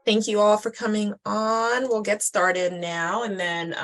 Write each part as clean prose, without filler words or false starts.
Thank you all for coming on. We'll get started now. And then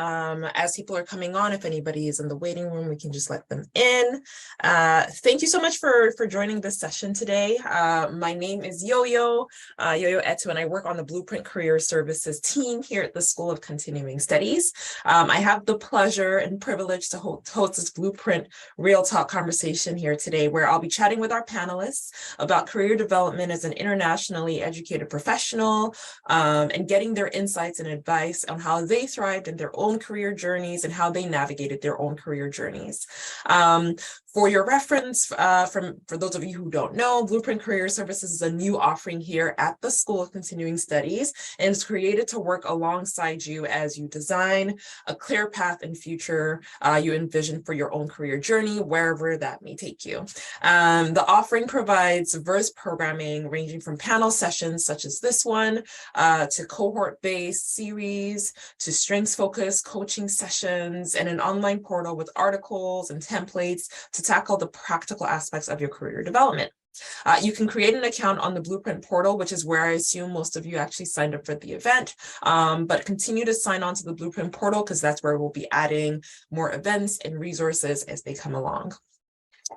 as people are coming on, if anybody is in the waiting room, we can just let them in. Thank you so much for joining this session today. My name is Yo-Yo Etu, and I work on the Blueprint Career Services team here at the School of Continuing Studies. I have the pleasure and privilege to host this Blueprint Realtalk conversation here today, where I'll be chatting with our panelists about career development as an internationally educated professional, and getting their insights and advice on how they thrived in their own career journeys and how they navigated their own career journeys. For your reference, for those of you who don't know, Blueprint Career Services is a new offering here at the School of Continuing Studies, and it's created to work alongside you as you design a clear path and future you envision for your own career journey, wherever that may take you. The offering provides diverse programming ranging from panel sessions such as this one, to cohort-based series, to strengths-focused coaching sessions, and an online portal with articles and templates to tackle the practical aspects of your career development. You can create an account on the Blueprint portal, which is where I assume most of you actually signed up for the event, but continue to sign on to the Blueprint portal because that's where we'll be adding more events and resources as they come along.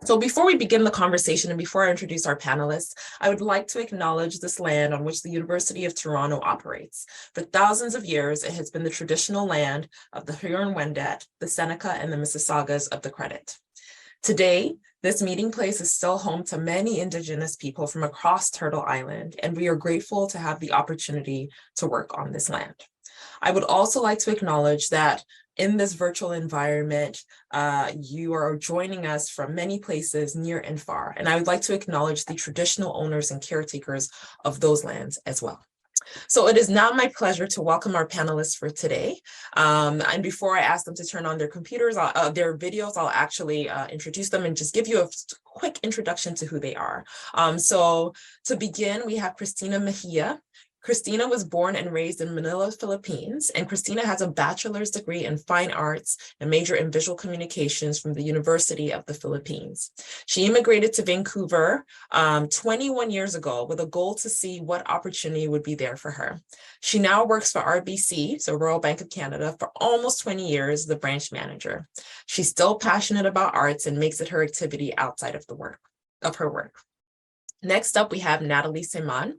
So before we begin the conversation and before I introduce our panelists, I would like to acknowledge this land on which the University of Toronto operates. For thousands of years, it has been the traditional land of the Huron-Wendat, the Seneca, and the Mississaugas of the Credit. Today, this meeting place is still home to many Indigenous people from across Turtle Island, and we are grateful to have the opportunity to work on this land. I would also like to acknowledge that in this virtual environment, you are joining us from many places near and far, and I would like to acknowledge the traditional owners and caretakers of those lands as well. So it is now my pleasure to welcome our panelists for today. And before I ask them to turn on their computers, their videos, I'll actually introduce them and just give you a quick introduction to who they are. So to begin, we have Christina Mejia. Christina was born and raised in Manila, Philippines, and Christina has a bachelor's degree in fine arts and major in visual communications from the University of the Philippines. She immigrated to Vancouver 21 years ago with a goal to see what opportunity would be there for her. She now works for RBC, so Royal Bank of Canada, for almost 20 years, the branch manager. She's still passionate about arts and makes it her activity outside of her work. Next up, we have Natalie Seman.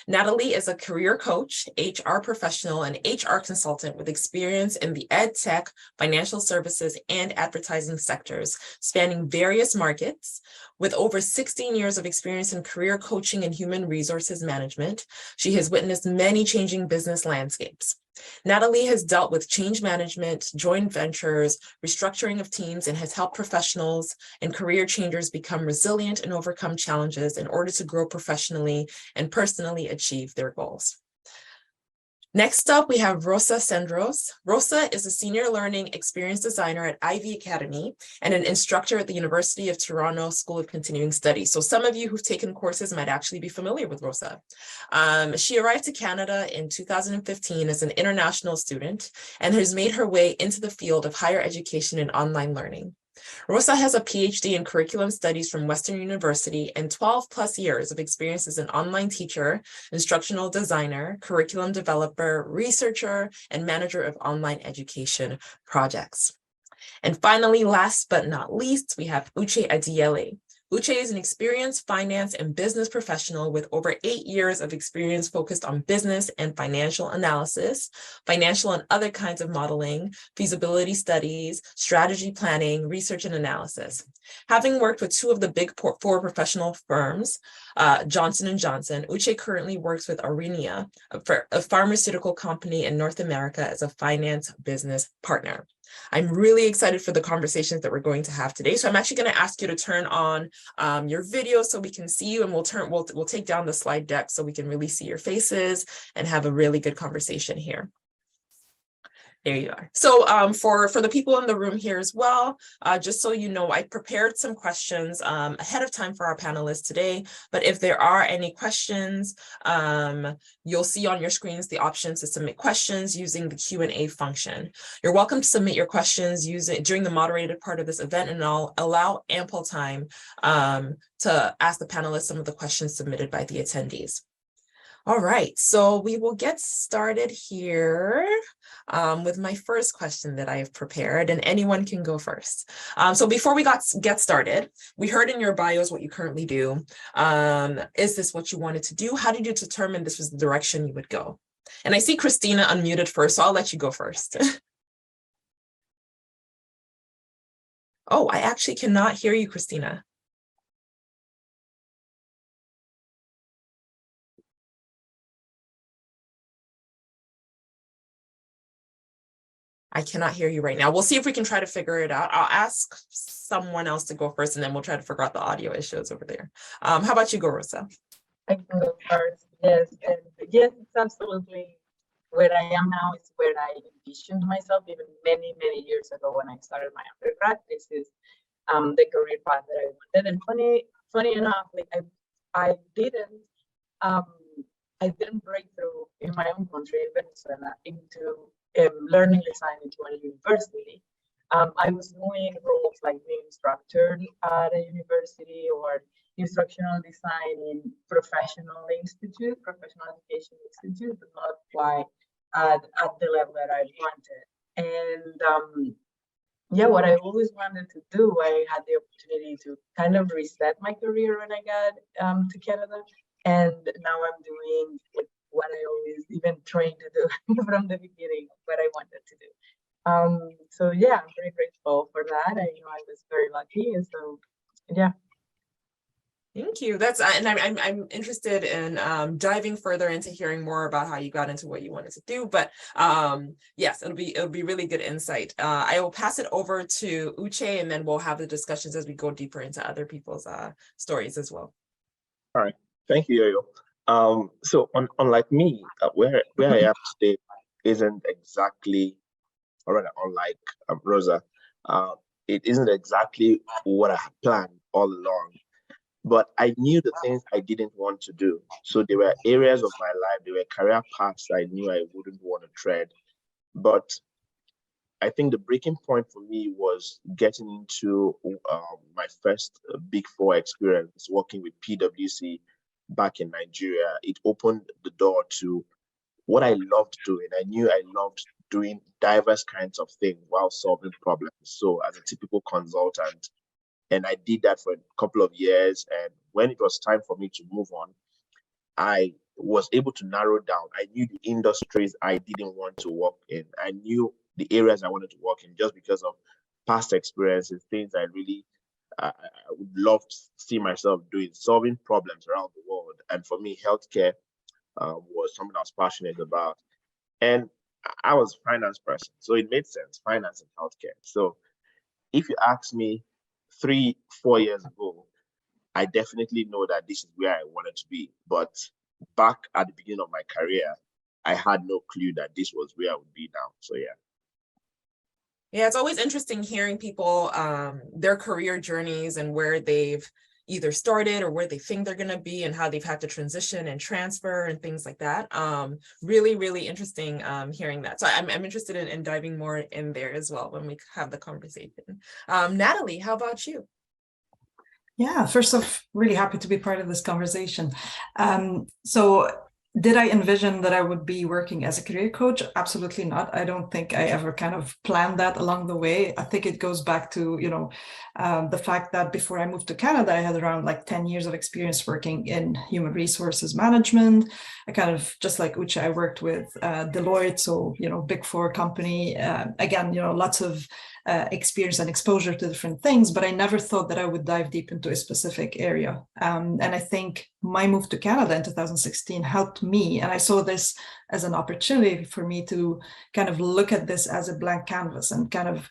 Natalie is a career coach, HR professional, and HR consultant with experience in the ed tech, financial services, and advertising sectors, spanning various markets. With over 16 years of experience in career coaching and human resources management, she has witnessed many changing business landscapes. Natalie has dealt with change management, joint ventures, restructuring of teams, and has helped professionals and career changers become resilient and overcome challenges in order to grow professionally and personally achieve their goals. Next up, we have Rosa Sendros. Rosa is a senior learning experience designer at Ivy Academy and an instructor at the University of Toronto School of Continuing Studies. So some of you who've taken courses might actually be familiar with Rosa. She arrived to Canada in 2015 as an international student and has made her way into the field of higher education and online learning. Rosa has a PhD in curriculum studies from Western University and 12 plus years of experience as an online teacher, instructional designer, curriculum developer, researcher, and manager of online education projects. And finally, last but not least, we have Uche Adiele. Uche is an experienced finance and business professional with over 8 years of experience focused on business and financial analysis, financial and other kinds of modeling, feasibility studies, strategy planning, research and analysis. Having worked with two of the big four professional firms, Johnson & Johnson, Uche currently works with Aurinia, a pharmaceutical company in North America, as a finance business partner. I'm really excited for the conversations that we're going to have today. So I'm actually going to ask you to turn on your video so we can see you, and we'll take down the slide deck so we can really see your faces and have a really good conversation here. There you are. So for the people in the room here as well, just so you know, I prepared some questions ahead of time for our panelists today, but if there are any questions, you'll see on your screens the options to submit questions using the Q&A function. You're welcome to submit your questions during the moderated part of this event, and I'll allow ample time to ask the panelists some of the questions submitted by the attendees. All right, so we will get started here with my first question that I have prepared, and anyone can go first. So before we get started, we heard in your bios what you currently do. Is this what you wanted to do? How did you determine this was the direction you would go? And I see Christina unmuted first, so I'll let you go first. Oh, I actually cannot hear you, Christina. I cannot hear you right now. We'll see if we can try to figure it out. I'll ask someone else to go first, and then we'll try to figure out the audio issues over there. How about you go, Rosa? I can go first. Yes, and yes, it's absolutely where I am now. It's where I envisioned myself even many, many years ago when I started my undergrad. This is the career path that I wanted. And funny enough, like I didn't um, I didn't break through in my own country, Venezuela, into learning design into a university. I was doing roles like being instructor at a university or instructional design in professional education institute, but not quite at the level that I wanted. And yeah, what I always wanted to do, I had the opportunity to kind of reset my career when I got to Canada. And now I'm doing what I always even trained to do from the beginning, what I wanted to do. So yeah, I'm very grateful for that. I know I was very lucky. And so yeah. Thank you. That's and I'm interested in diving further into hearing more about how you got into what you wanted to do. But yes, it'll be really good insight. I will pass it over to Uche, and then we'll have the discussions as we go deeper into other people's stories as well. All right. Thank you, Yo-Yo. So unlike me, where I am today isn't exactly, or rather, unlike Rosa, it isn't exactly what I had planned all along. But I knew the things I didn't want to do. So there were areas of my life, there were career paths I knew I wouldn't want to tread. But I think the breaking point for me was getting into my first Big Four experience working with PwC back in Nigeria. It opened the door to what I loved doing. I knew I loved doing diverse kinds of things while solving problems. So as a typical consultant, and I did that for a couple of years. And when it was time for me to move on, I was able to narrow down. I knew the industries I didn't want to work in. I knew the areas I wanted to work in just because of past experiences, things I really I would love to see myself doing, solving problems around the world. And for me, healthcare was something I was passionate about. And I was a finance person, so it made sense, finance and healthcare. So if you ask me 3-4 years ago, I definitely know that this is where I wanted to be. But back at the beginning of my career, I had no clue that this was where I would be now. So yeah. Yeah, it's always interesting hearing people, their career journeys and where they've either started or where they think they're going to be and how they've had to transition and transfer and things like that. Really, really interesting hearing that. So I'm interested in diving more in there as well when we have the conversation. Natalie, how about you? Yeah, first off, really happy to be part of this conversation. So did I envision that I would be working as a career coach? Absolutely not. I don't think I ever kind of planned that along the way. I think it goes back to, the fact that before I moved to Canada, I had around like 10 years of experience working in human resources management. I kind of, just like Uche, I worked with Deloitte, so, Big Four company. Again, lots of experience and exposure to different things, but I never thought that I would dive deep into a specific area. And I think my move to Canada in 2016 helped me, and I saw this as an opportunity for me to kind of look at this as a blank canvas and kind of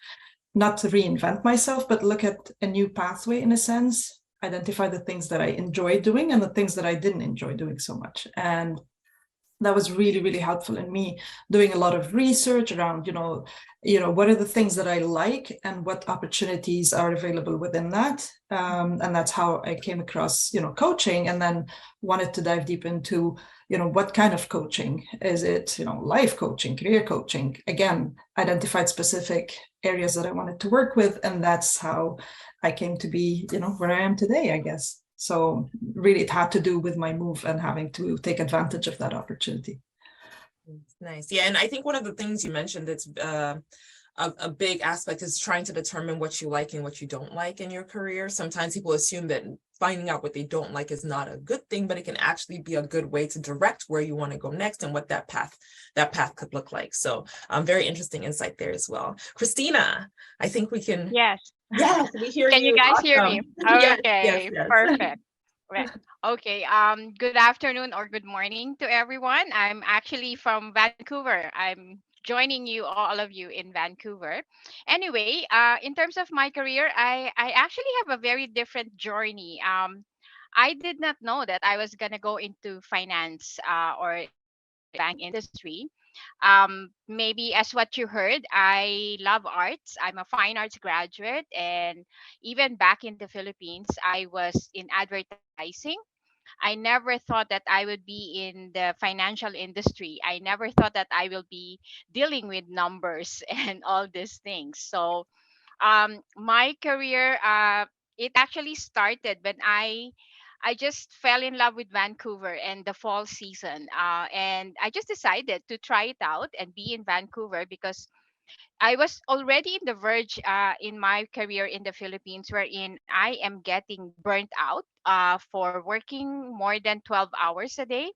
not to reinvent myself, but look at a new pathway in a sense, identify the things that I enjoy doing and the things that I didn't enjoy doing so much. And that was really, really helpful in me doing a lot of research around, what are the things that I like and what opportunities are available within that. And that's how I came across, coaching, and then wanted to dive deep into, what kind of coaching is it, life coaching, career coaching, again, identified specific areas that I wanted to work with. And that's how I came to be, where I am today, I guess. So really, it had to do with my move and having to take advantage of that opportunity. Nice. Yeah, and I think one of the things you mentioned that's a big aspect is trying to determine what you like and what you don't like in your career. Sometimes people assume that finding out what they don't like is not a good thing, but it can actually be a good way to direct where you want to go next and what that path could look like. So very interesting insight there as well. Christina, I think we can. Yes. Yes, we hear Can you you. guys hear me? Awesome. Yes, yes, Okay, yes. perfect. Well, okay, good afternoon or good morning to everyone. I'm actually from Vancouver. I'm joining you, all of you in Vancouver. Anyway, in terms of my career, I actually have a very different journey. I did not know that I was gonna go into finance or in the bank industry. Maybe as what you heard, I love arts. I'm a fine arts graduate, and even back in the Philippines, I was in advertising. I never thought that I would be in the financial industry. I never thought that I will be dealing with numbers and all these things. So my career it actually started when I just fell in love with Vancouver and the fall season, and I just decided to try it out and be in Vancouver because I was already in the verge in my career in the Philippines, wherein I am getting burnt out for working more than 12 hours a day.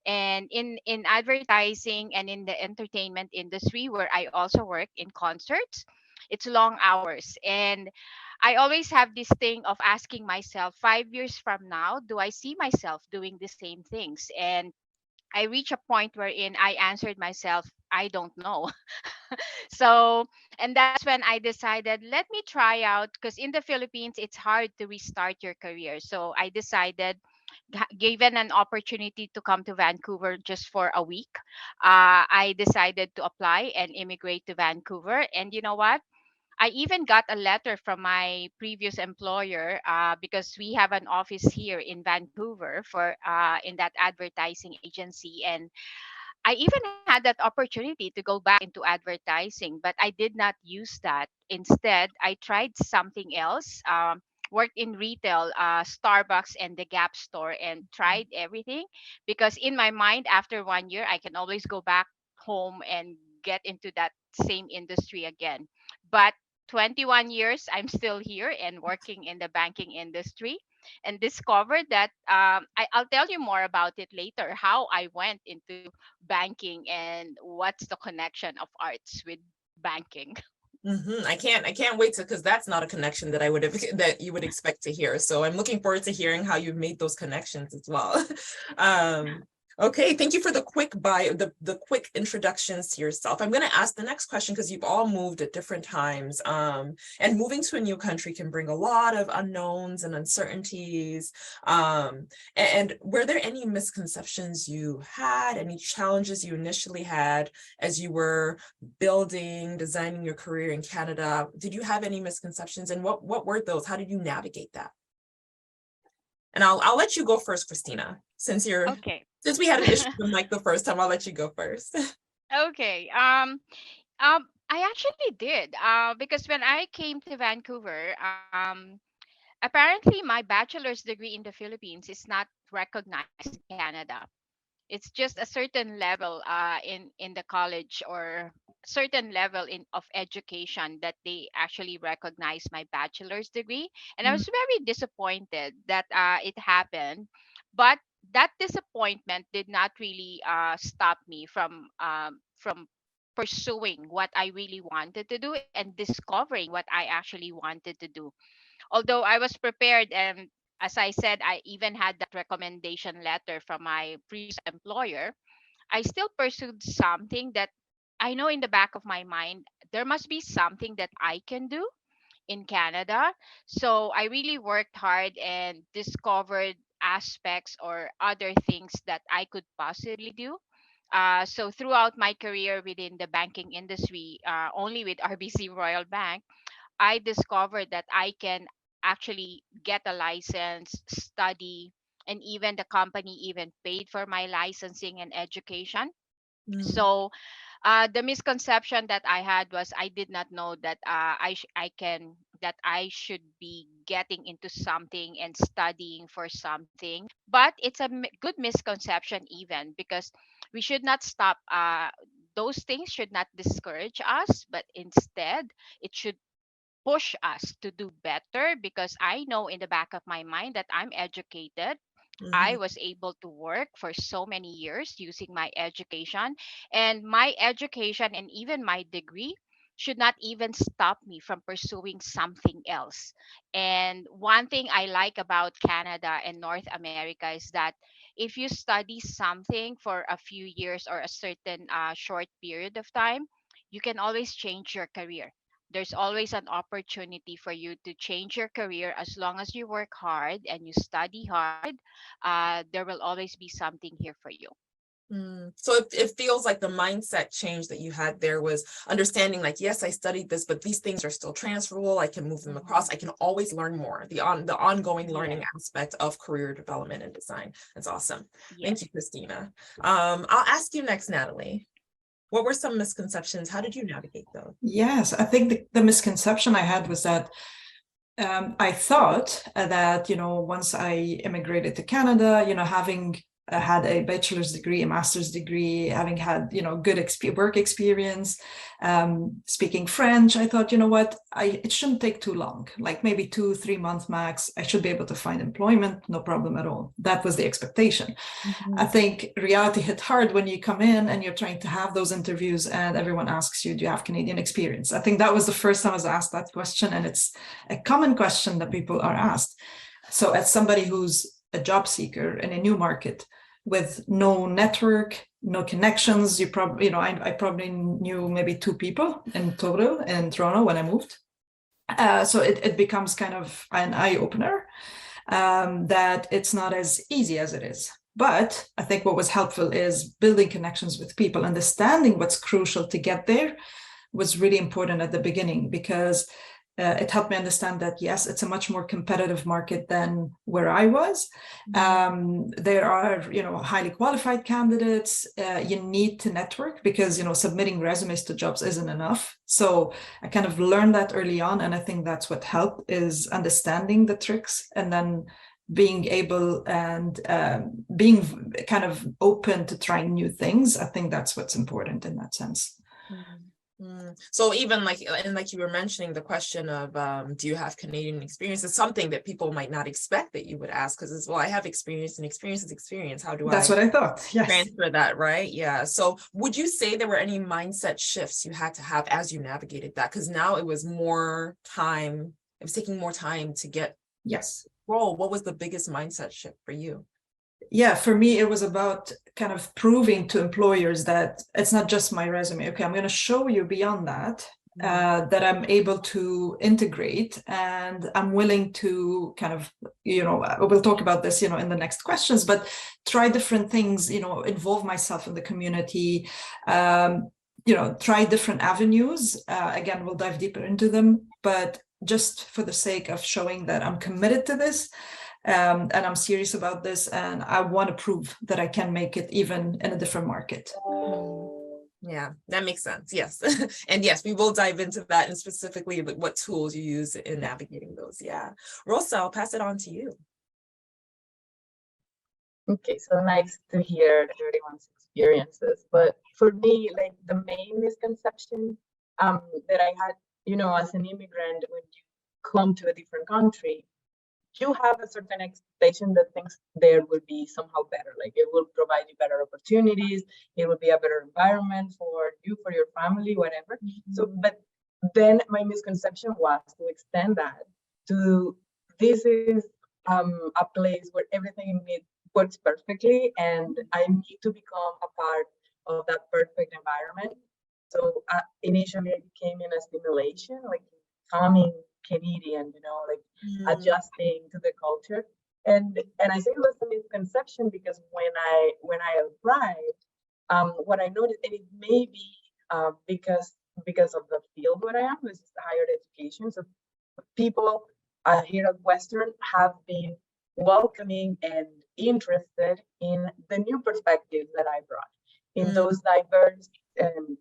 And in advertising and in the entertainment industry, where I also work in concerts, it's long hours. And I always have this thing of asking myself, 5 years from now, do I see myself doing the same things? And I reach a point wherein I answered myself, I don't know. So, and that's when I decided, let me try out, because in the Philippines, it's hard to restart your career. So I decided, given an opportunity to come to Vancouver just for a week, I decided to apply and immigrate to Vancouver. And you know what? I even got a letter from my previous employer because we have an office here in Vancouver for in that advertising agency, and I even had that opportunity to go back into advertising, but I did not use that. Instead, I tried something else. Worked in retail, Starbucks and the Gap store, and tried everything because in my mind, after 1 year, I can always go back home and get into that same industry again. But 21 years, I'm still here and working in the banking industry and discovered that I'll tell you more about it later, how I went into banking and what's the connection of arts with banking. I can't wait to, because that's not a connection that I would have that you would expect to hear. So I'm looking forward to hearing how you've made those connections as well. Okay, thank you for the quick the quick introductions to yourself. I'm going to ask the next question because you've all moved at different times. And moving to a new country can bring a lot of unknowns and uncertainties. And were there any misconceptions you had, any challenges you initially had as you were designing your career in Canada? Did you have any misconceptions, and what were those? How did you navigate that? And I'll let you go first, Christina, since Okay. we had an issue with Mike the first time. I'll let you go first. Okay. I actually did. Because when I came to Vancouver, apparently my bachelor's degree in the Philippines is not recognized in Canada. It's just a certain level in the college, or certain level in of education, that they actually recognize my bachelor's degree, and I was very disappointed that it happened. But that disappointment did not really stop me from pursuing what I really wanted to do and discovering what I actually wanted to do. Although I was prepared, and as I said, I even had that recommendation letter from my previous employer, I still pursued something that I know in the back of my mind there must be something that I can do in Canada. So I really worked hard and discovered aspects or other things that I could possibly do. So throughout my career within the banking industry, only with RBC Royal Bank, I discovered that I can actually get a license, study, and even the company even paid for my licensing and education. So the misconception that I had was I did not know that I should be getting into something and studying for something. But it's a good misconception, even because we should not stop. Those things should not discourage us, but instead, it should push us to do better, because I know in the back of my mind that I'm educated. I Mhm. was able to work for so many years using my education, and my education and even my degree should not even stop me from pursuing something else. And one thing I like about Canada and North America is that if you study something for a few years or a certain short period of time, you can always change your career. There's always an opportunity for you to change your career as long as you work hard and you study hard. There will always be something here for you. So it feels like the mindset change that you had there was understanding, like, yes, I studied this, but these things are still transferable. I can move them across. I can always learn more. The ongoing learning aspect of career development and design. That's awesome. Thank Yes. you, Christina. I'll ask you next, Natalie. What were some misconceptions? How did you navigate those? Yes, I think the misconception I had was that I thought that, once I immigrated to Canada, having had a bachelor's degree, a master's degree, having had, good work experience, speaking French, I thought, what, it shouldn't take too long, like maybe 2-3 months max. I should be able to find employment, no problem at all. That was the expectation. I think reality hit hard when you come in and you're trying to have those interviews and everyone asks you, do you have Canadian experience? I think that was the first time I was asked that question, and it's a common question that people are asked. So as somebody who's a job seeker in a new market with no network, no connections, you probably, I probably knew maybe 2 people in total in Toronto when I moved. So it becomes kind of an eye-opener, that it's not as easy as it is. But I think what was helpful is building connections with people, understanding what's crucial to get there was really important at the beginning, because it helped me understand that, yes, it's a much more competitive market than where I was. There are, highly qualified candidates. You need to network, because, submitting resumes to jobs isn't enough. So I kind of learned that early on. And I think that's what helped, is understanding the tricks and then being able and being kind of open to trying new things. I think that's what's important in that sense. So even like you were mentioning, the question of do you have Canadian experience is something that people might not expect that you would ask, because it's, well, I have experience, and experience is experience. How do That's I what I thought. Yes. transfer that, right? Yeah. So would you say there were any mindset shifts you had to have as you navigated that? Because now it was taking more time to get Yes. role. What was the biggest mindset shift for you? Yeah, for me, it was about kind of proving to employers that it's not just my resume. Okay, I'm going to show you beyond that, that I'm able to integrate, and I'm willing to kind of, we'll talk about this, in the next questions, but try different things, involve myself in the community, try different avenues. Again, we'll dive deeper into them, but just for the sake of showing that I'm committed to this, and I'm serious about this, and I want to prove that I can make it even in a different market. Yeah, that makes sense. Yes. And yes, we will dive into that, and specifically what tools you use in navigating those. Yeah. Rosa, I'll pass it on to you. Okay, so nice to hear everyone's experiences. But for me, like the main misconception that I had, as an immigrant, when you come to a different country, you have a certain expectation that things there will be somehow better. Like it will provide you better opportunities. It will be a better environment for you, for your family, whatever. So, but then my misconception was to extend that to this is a place where everything works perfectly, and I need to become a part of that perfect environment. So initially I became in a simulation, like becoming Canadian, like adjusting to the culture. And I say it was a misconception because when I arrived, what I noticed, and it may be because of the field where I am, which is higher education. So people here at Western have been welcoming and interested in the new perspectives that I brought, in those diverse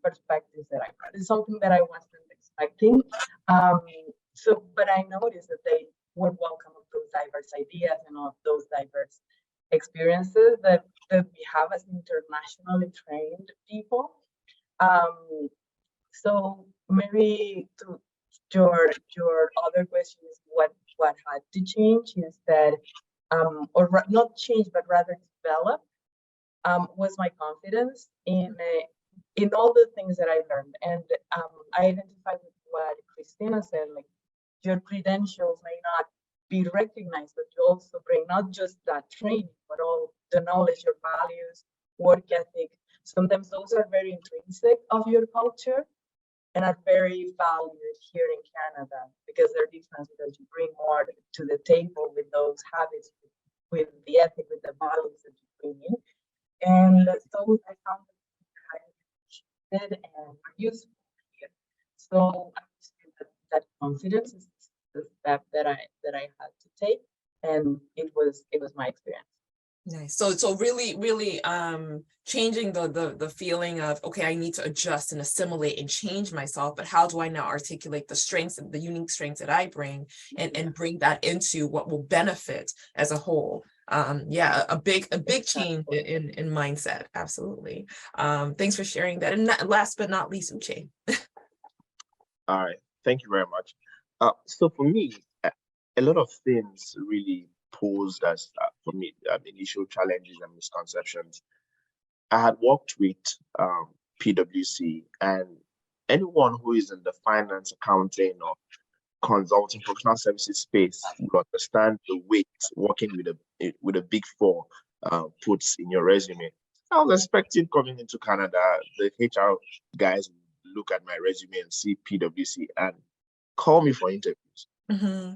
perspectives that I brought. It's something that I wasn't expecting. But I noticed that they were welcome of those diverse ideas and of those diverse experiences that we have as internationally trained people. So maybe to your other question is what had to change is that or not change but rather develop was my confidence in all the things that I learned. And I identify with what Christina said, like your credentials may not be recognized, but you also bring not just that training, but all the knowledge, your values, work ethic. Sometimes those are very intrinsic of your culture and are very valued here in Canada because they're different, because you bring more to the table with those habits, with the ethic, with the values that you bring in. And those I found and were useful here. So I would say that confidence is the step that I had to take, and it was my experience. Nice. So really changing the feeling of, okay, I need to adjust and assimilate and change myself, but how do I now articulate the strengths and the unique strengths that I bring and bring that into what will benefit as a whole. Yeah, a big change in mindset. Absolutely. Thanks for sharing that. And last but not least, Uche. All right, thank you very much. So for me, a lot of things really posed as for me initial challenges and misconceptions. I had worked with PwC, and anyone who is in the finance, accounting, or consulting professional services space will understand the weight working with a big four puts in your resume. I was expecting coming into Canada, the HR guys would look at my resume and see PwC and call me for interviews. Mm-hmm.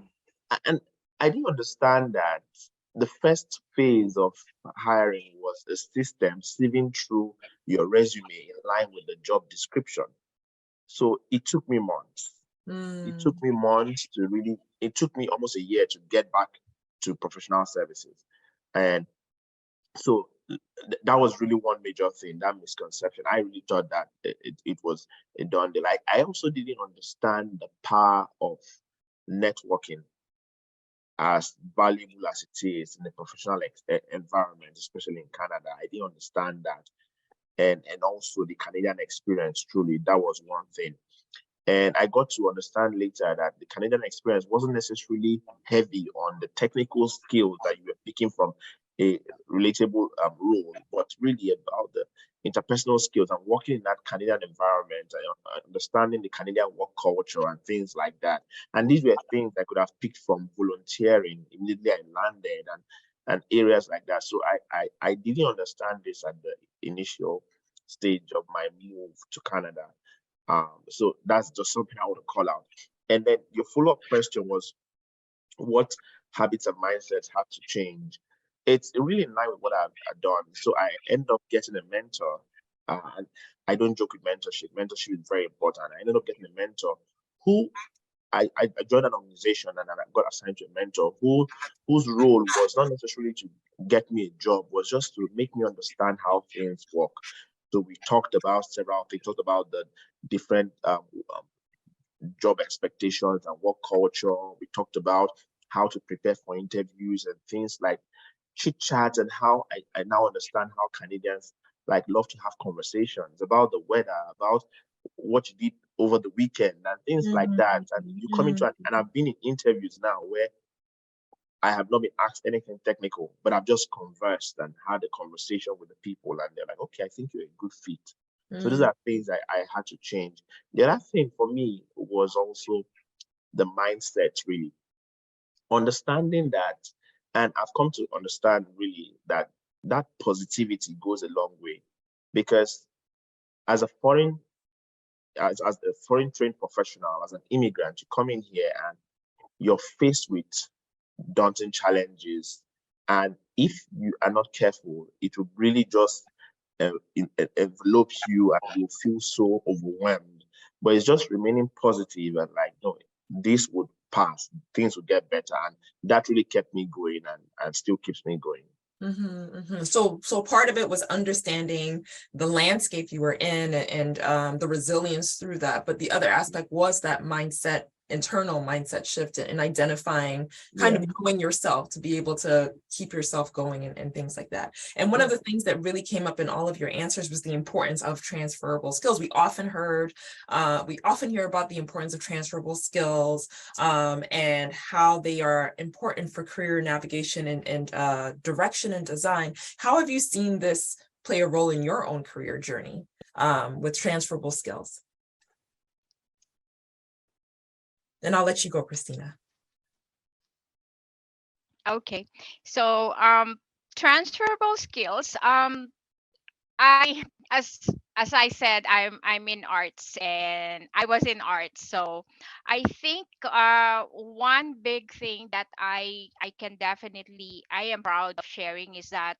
And I didn't understand that the first phase of hiring was a system sieving through your resume in line with the job description. So it took me months. It took me months to really, it took me almost a year to get back to professional services. And so that was really one major thing, that misconception. I really thought that it was a done deal. I also didn't understand the power of networking as valuable as it is in the professional environment, especially in Canada. I didn't understand that. And also the Canadian experience, truly, that was one thing. And I got to understand later that the Canadian experience wasn't necessarily heavy on the technical skills that you were picking from a relatable role, but really about the interpersonal skills and working in that Canadian environment, understanding the Canadian work culture and things like that. And these were things I could have picked from volunteering immediately I landed and areas like that. So I didn't understand this at the initial stage of my move to Canada. So that's just something I want to call out. And then your follow-up question was, what habits and mindsets have to change? It's really in line with what I've done. So I end up getting a mentor. And I don't joke with mentorship. Mentorship is very important. I ended up getting a mentor who I joined an organization and I got assigned to a mentor whose role was not necessarily to get me a job, was just to make me understand how things work. So we talked about several things, talked about the different job expectations and work culture. We talked about how to prepare for interviews and things like chit chat, and how I now understand how Canadians like love to have conversations about the weather, about what you did over the weekend and things like that. And you come into and I've been in interviews now where I have not been asked anything technical, but I've just conversed and had a conversation with the people, and they're like, okay, I think you're a good fit. So those are things I had to change. The other thing for me was also the mindset, really. Understanding that, and I've come to understand really that positivity goes a long way, because as a foreign trained professional, as an immigrant, you come in here and you're faced with daunting challenges, and if you are not careful, it will really just envelop you and you feel so overwhelmed. But it's just remaining positive and like, no, this would pass, things will get better, and that really kept me going and still keeps me going. So part of it was understanding the landscape you were in and the resilience through that, but the other aspect was that mindset internal mindset shift and identifying, kind of knowing yourself to be able to keep yourself going and things like that. And one of the things that really came up in all of your answers was the importance of transferable skills. We often hear about the importance of transferable skills, and how they are important for career navigation and direction and design. How have you seen this play a role in your own career journey, with transferable skills? And I'll let you go, Christina. Okay. So transferable skills. I as I said, I'm in arts and I was in arts. So I think one big thing that I can definitely I am proud of sharing is that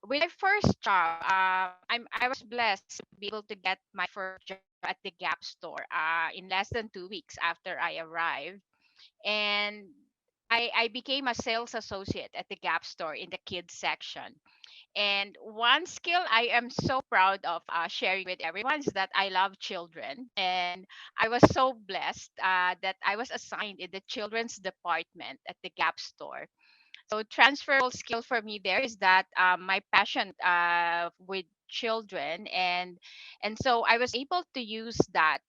with my first job, I was blessed to be able to get my first job at the Gap store in less than 2 weeks after I arrived, and I became a sales associate at the Gap store in the kids section. And one skill I am so proud of sharing with everyone is that I love children. And I was so blessed that I was assigned in the children's department at the Gap store. So transferable skill for me there is that my passion with children, and so I was able to use that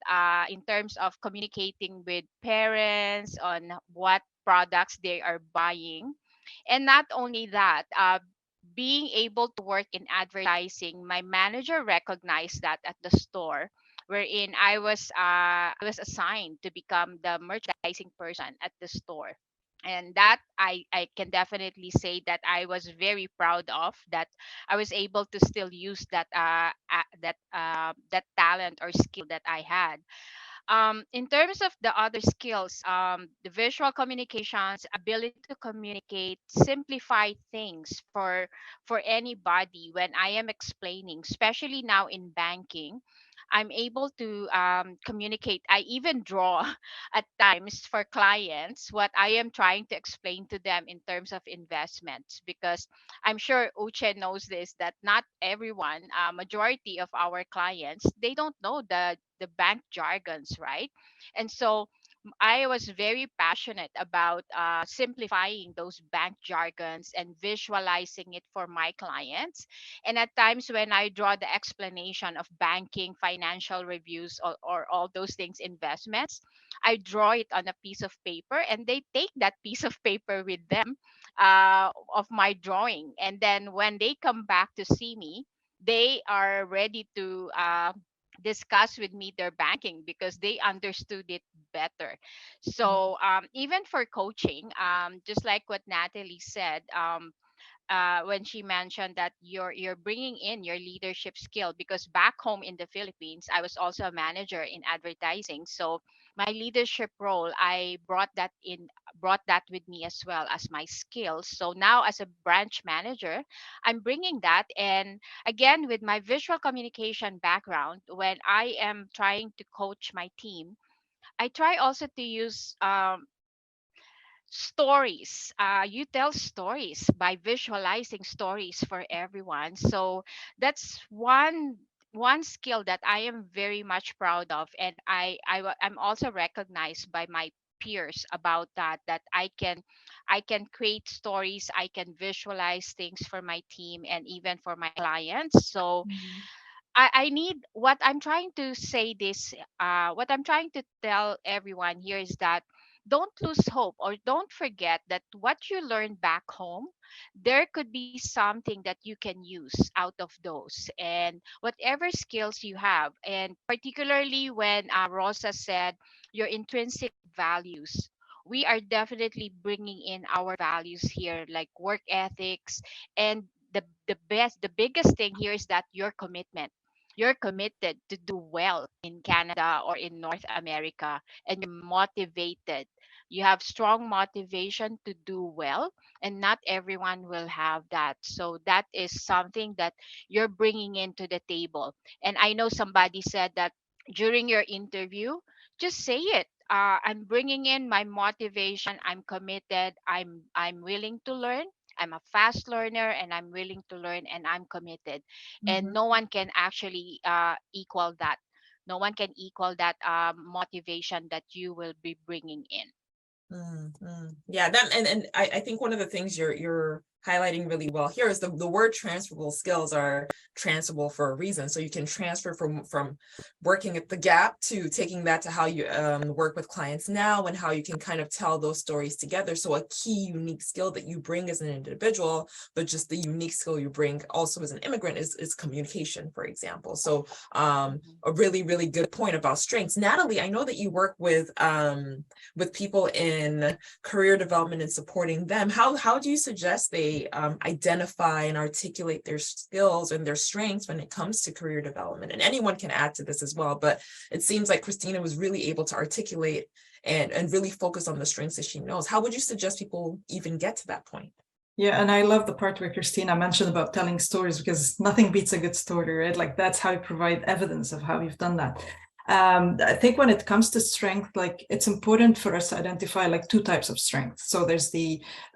in terms of communicating with parents on what products they are buying. And not only that, being able to work in advertising, my manager recognized that at the store, wherein I was assigned to become the merchandising person at the store. And that I can definitely say that I was very proud of that. I was able to still use that talent or skill that I had. In terms of the other skills, the visual communications, ability to communicate, simplify things for anybody when I am explaining, especially now in banking. I'm able to communicate. I even draw at times for clients what I am trying to explain to them in terms of investments, because I'm sure Uche knows this, that not everyone, majority of our clients, they don't know the bank jargons, right? And so I was very passionate about simplifying those bank jargons and visualizing it for my clients. And at times when I draw the explanation of banking, financial reviews, or all those things, investments, I draw it on a piece of paper and they take that piece of paper with them of my drawing. And then when they come back to see me, they are ready to discuss with me their banking because they understood it better. So even for coaching, just like what Natalie said, when she mentioned that you're bringing in your leadership skill, because back home in the Philippines I was also a manager in advertising. So my leadership role, I brought that with me as well as my skills. So now as a branch manager, I'm bringing that. And again, with my visual communication background, when I am trying to coach my team, I try also to use stories. You tell stories by visualizing stories for everyone. So that's one skill that I am very much proud of, and I'm also recognized by my peers about that I can create stories, I can visualize things for my team and even for my clients. So I need, what I'm trying to say this, what I'm trying to tell everyone here is that don't lose hope or don't forget that what you learn back home, there could be something that you can use out of those, and whatever skills you have. And particularly when Rosa said your intrinsic values, we are definitely bringing in our values here, like work ethics. And the biggest thing here is that your commitment, you're committed to do well in Canada or in North America, and you're motivated. You have strong motivation to do well, and not everyone will have that. So that is something that you're bringing into the table. And I know somebody said that during your interview, just say it. I'm bringing in my motivation. I'm committed. I'm willing to learn. I'm a fast learner and I'm willing to learn and I'm committed, and no one can actually equal that. no one can equal that motivation that you will be bringing in. Yeah, that and I think one of the things you're highlighting really well here is the word transferable skills are transferable for a reason. So you can transfer from working at the Gap to taking that to how you work with clients now, and how you can kind of tell those stories together. So a key unique skill that you bring as an individual, but just the unique skill you bring also as an immigrant is communication, for example. So a really, really good point about strengths. Natalie, I know that you work with people in career development and supporting them. How do you suggest they identify and articulate their skills and their strengths when it comes to career development? And anyone can add to this as well, but it seems like Christina was really able to articulate and really focus on the strengths that she knows. How would you suggest people even get to that point? Yeah, and I love the part where Christina mentioned about telling stories, because nothing beats a good story, right? Like that's how you provide evidence of how you've done that. I think when it comes to strength, like it's important for us to identify like two types of strength. So there's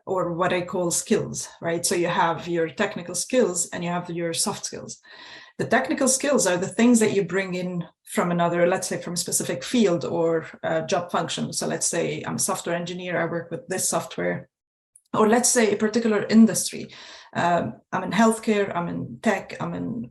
or what I call skills, right? So you have your technical skills and you have your soft skills. The technical skills are the things that you bring in from another, let's say from a specific field or job function. So let's say I'm a software engineer, I work with this software. Or let's say a particular industry. I'm in healthcare, I'm in tech, I'm in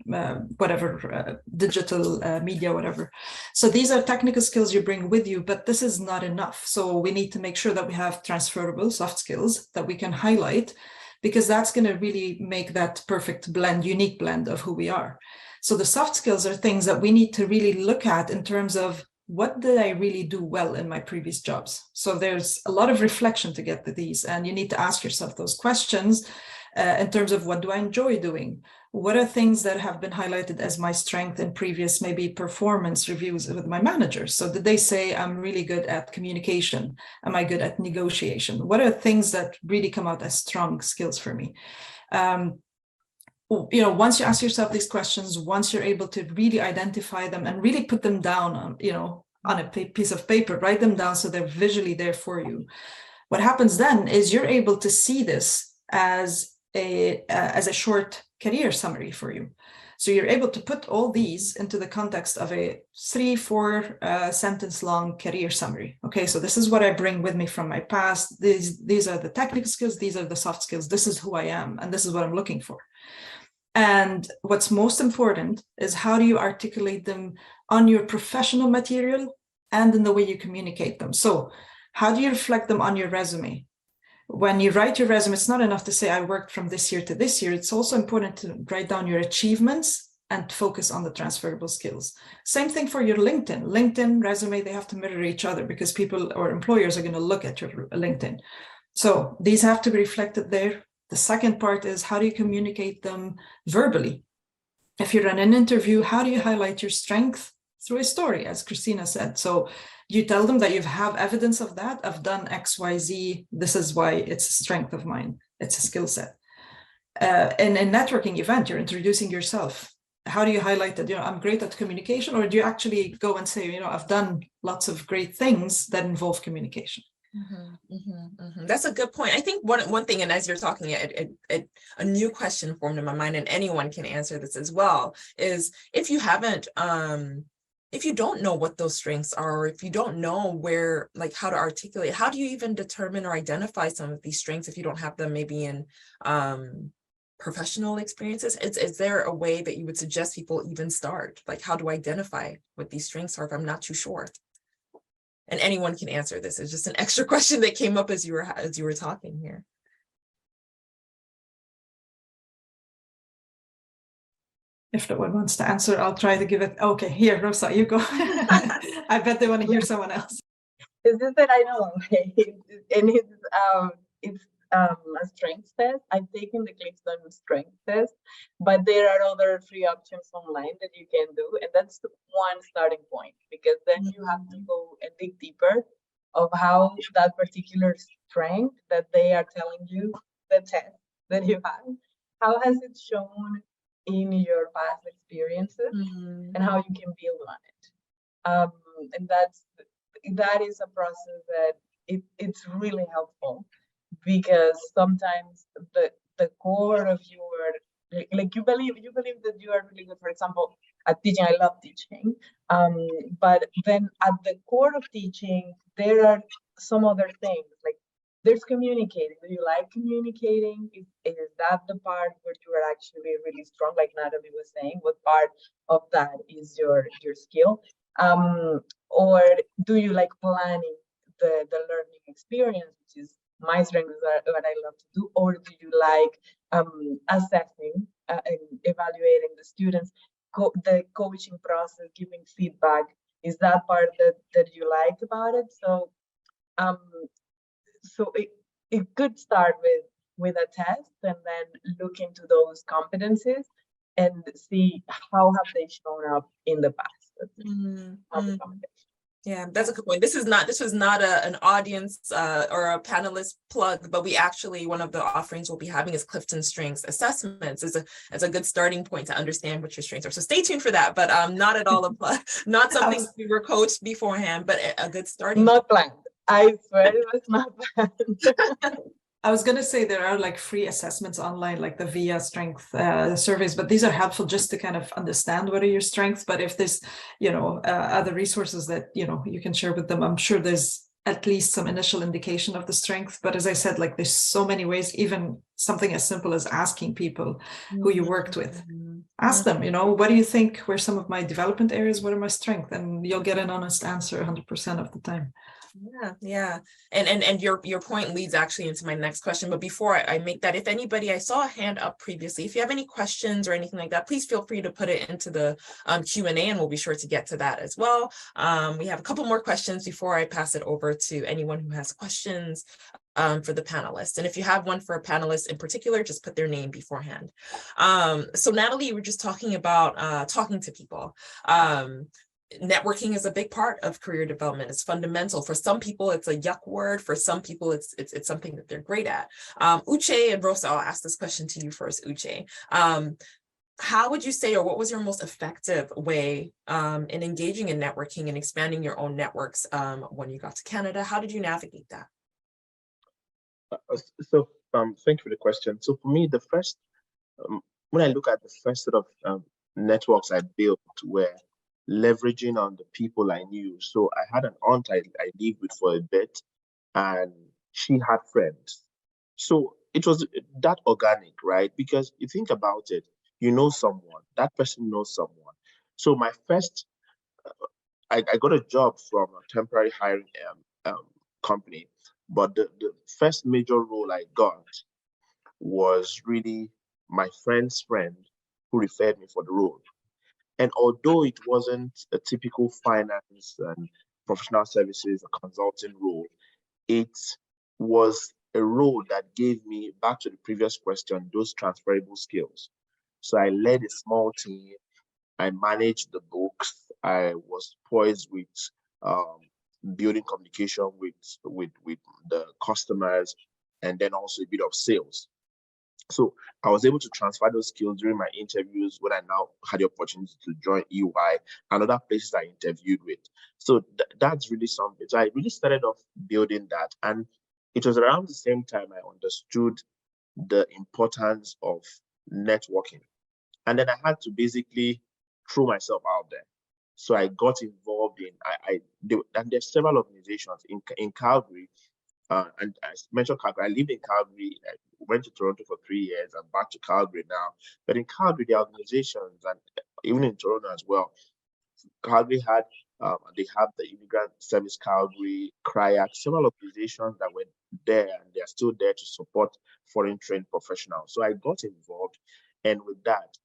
whatever, digital media, whatever. So these are technical skills you bring with you, but this is not enough. So we need to make sure that we have transferable soft skills that we can highlight, because that's going to really make that perfect blend, unique blend of who we are. So the soft skills are things that we need to really look at in terms of what did I really do well in my previous jobs? So there's a lot of reflection to get to these, and you need to ask yourself those questions in terms of what do I enjoy doing? What are things that have been highlighted as my strength in previous maybe performance reviews with my managers? So did they say I'm really good at communication? Am I good at negotiation? What are things that really come out as strong skills for me? Once you ask yourself these questions, once you're able to really identify them and really put them down on a piece of paper, write them down so they're visually there for you. What happens then is you're able to see this as a short career summary for you. So you're able to put all these into the context of a 3-4 sentence long career summary. Okay, so this is what I bring with me from my past. These are the technical skills, these are the soft skills, this is who I am, and this is what I'm looking for. And what's most important is how do you articulate them on your professional material and in the way you communicate them. So how do you reflect them on your resume? When you write your resume, it's not enough to say I worked from this year to this year. It's also important to write down your achievements and focus on the transferable skills. Same thing for your LinkedIn. LinkedIn resume, they have to mirror each other because people or employers are going to look at your LinkedIn. So these have to be reflected there. The second part is how do you communicate them verbally? If you're in an interview, how do you highlight your strength through a story, as Christina said? So you tell them that you have evidence of that. I've done X, Y, Z. This is why it's a strength of mine. It's a skill set. In a networking event, you're introducing yourself. How do you highlight that? I'm great at communication, or do you actually go and say, I've done lots of great things that involve communication? That's a good point. I think one thing, and as you're talking, a new question formed in my mind, and anyone can answer this as well, is if you haven't, if you don't know what those strengths are, or if you don't know where, like how to articulate, how do you even determine or identify some of these strengths if you don't have them maybe in professional experiences? Is there a way that you would suggest people even start? Like, how do I identify what these strengths are if I'm not too sure? And anyone can answer this. It's just an extra question that came up as you were talking here. If no one wants to answer, I'll try to give it. Okay, here, Rosa, you go. I bet they want to hear someone else. This is that I know, and it's a strength test. I've taken the Clifton strength test, but there are other free options online that you can do, and that's the one starting point, because then you have to go and dig deeper of how that particular strength that they are telling you, the test that you have, how has it shown in your past experiences, and how you can build on it. And that is a process that it's really helpful, because sometimes the core of your like you believe that you are really good, for example, at teaching. I love teaching, but then at the core of teaching there are some other things, like there's communicating. Do you like communicating? Is that the part where you are actually really strong, like Natalie was saying? What part of that is your skill? Or do you like planning the learning experience, which is my strength, is what I love to do? Or do you like assessing and evaluating the students, the coaching process, giving feedback? Is that part that you liked about it? So um, so it could start with a test and then look into those competencies and see how have they shown up in the past. Yeah, that's a good point. This was not an audience or a panelist plug, but we actually, one of the offerings we'll be having is Clifton Strengths Assessments. It's a good starting point to understand what your strengths are. So stay tuned for that, but not at all a plug, not something we were coached beforehand, but a good starting. Not planned. I swear it was not planned. I was going to say there are like free assessments online, like the VIA strength surveys, but these are helpful just to kind of understand what are your strengths. But if there's, other resources that, you can share with them, I'm sure there's at least some initial indication of the strength. But as I said, like there's so many ways, even something as simple as asking people who you worked with. Ask them, what do you think were some of my development areas? What are my strengths? And you'll get an honest answer 100% of the time. Yeah. And your point leads actually into my next question. But before I make that, if anybody, I saw a hand up previously, if you have any questions or anything like that, please feel free to put it into the Q&A and we'll be sure to get to that as well. We have a couple more questions before I pass it over to anyone who has questions for the panelists. And if you have one for a panelist in particular, just put their name beforehand. So Natalie, you were just talking about talking to people. Networking is a big part of career development. It's fundamental. For some people, it's a yuck word. For some people, it's something that they're great at. Uche and Rosa, I'll ask this question to you first, Uche. How would you say, or what was your most effective way in engaging in networking and expanding your own networks when you got to Canada? How did you navigate that? Thank you for the question. So for me, the first, when I look at the first set of networks I built were leveraging on the people I knew. So I had an aunt I lived with for a bit, and she had friends. So it was that organic, right? Because you think about it, you know someone, that person knows someone. So my first, I got a job from a temporary hiring company, but the first major role I got was really my friend's friend who referred me for the role. And although it wasn't a typical finance and professional services or consulting role, it was a role that gave me, back to the previous question, those transferable skills. So I led a small team. I managed the books. I was poised with building communication with the customers, and then also a bit of sales. So I was able to transfer those skills during my interviews when I now had the opportunity to join EY and other places I interviewed with. So that's really something. So I really started off building that. And it was around the same time I understood the importance of networking. And then I had to basically throw myself out there. So I got involved in, and there's several organizations in Calgary. And I mentioned Calgary. I lived in Calgary. I went to Toronto for 3 years. I'm back to Calgary now. But in Calgary, the organizations, and even in Toronto as well, Calgary had, they have the Immigrant Service Calgary, CRIAC, several organizations that were there, and they're still there to support foreign trained professionals. So I got involved, and with that,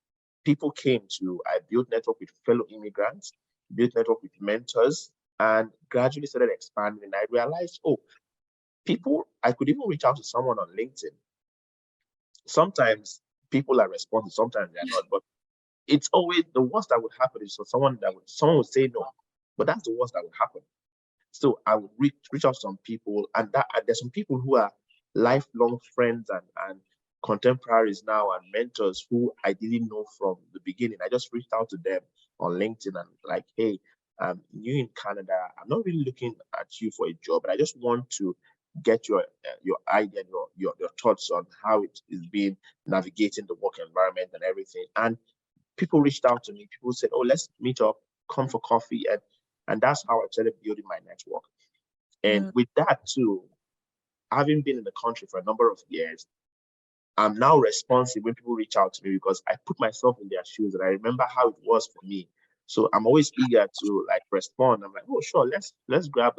people came to, I built network with fellow immigrants, built network with mentors, and gradually started expanding. And I realized, people, I could even reach out to someone on LinkedIn. Sometimes people are responsive, sometimes they're not, but it's always the worst that would happen is for someone would say no, but that's the worst that would happen. So I would reach out to some people, and there's some people who are lifelong friends and contemporaries now and mentors who I didn't know from the beginning. I just reached out to them on LinkedIn and like, hey, I'm new in Canada. I'm not really looking at you for a job, but I just want to get your idea, your thoughts on how it is being navigating the work environment and everything. And people reached out to me. People said, "Oh, let's meet up, come for coffee," and that's how I started building my network. And with that too, having been in the country for a number of years, I'm now responsive when people reach out to me because I put myself in their shoes and I remember how it was for me. So I'm always eager to like respond. I'm like, oh sure, let's grab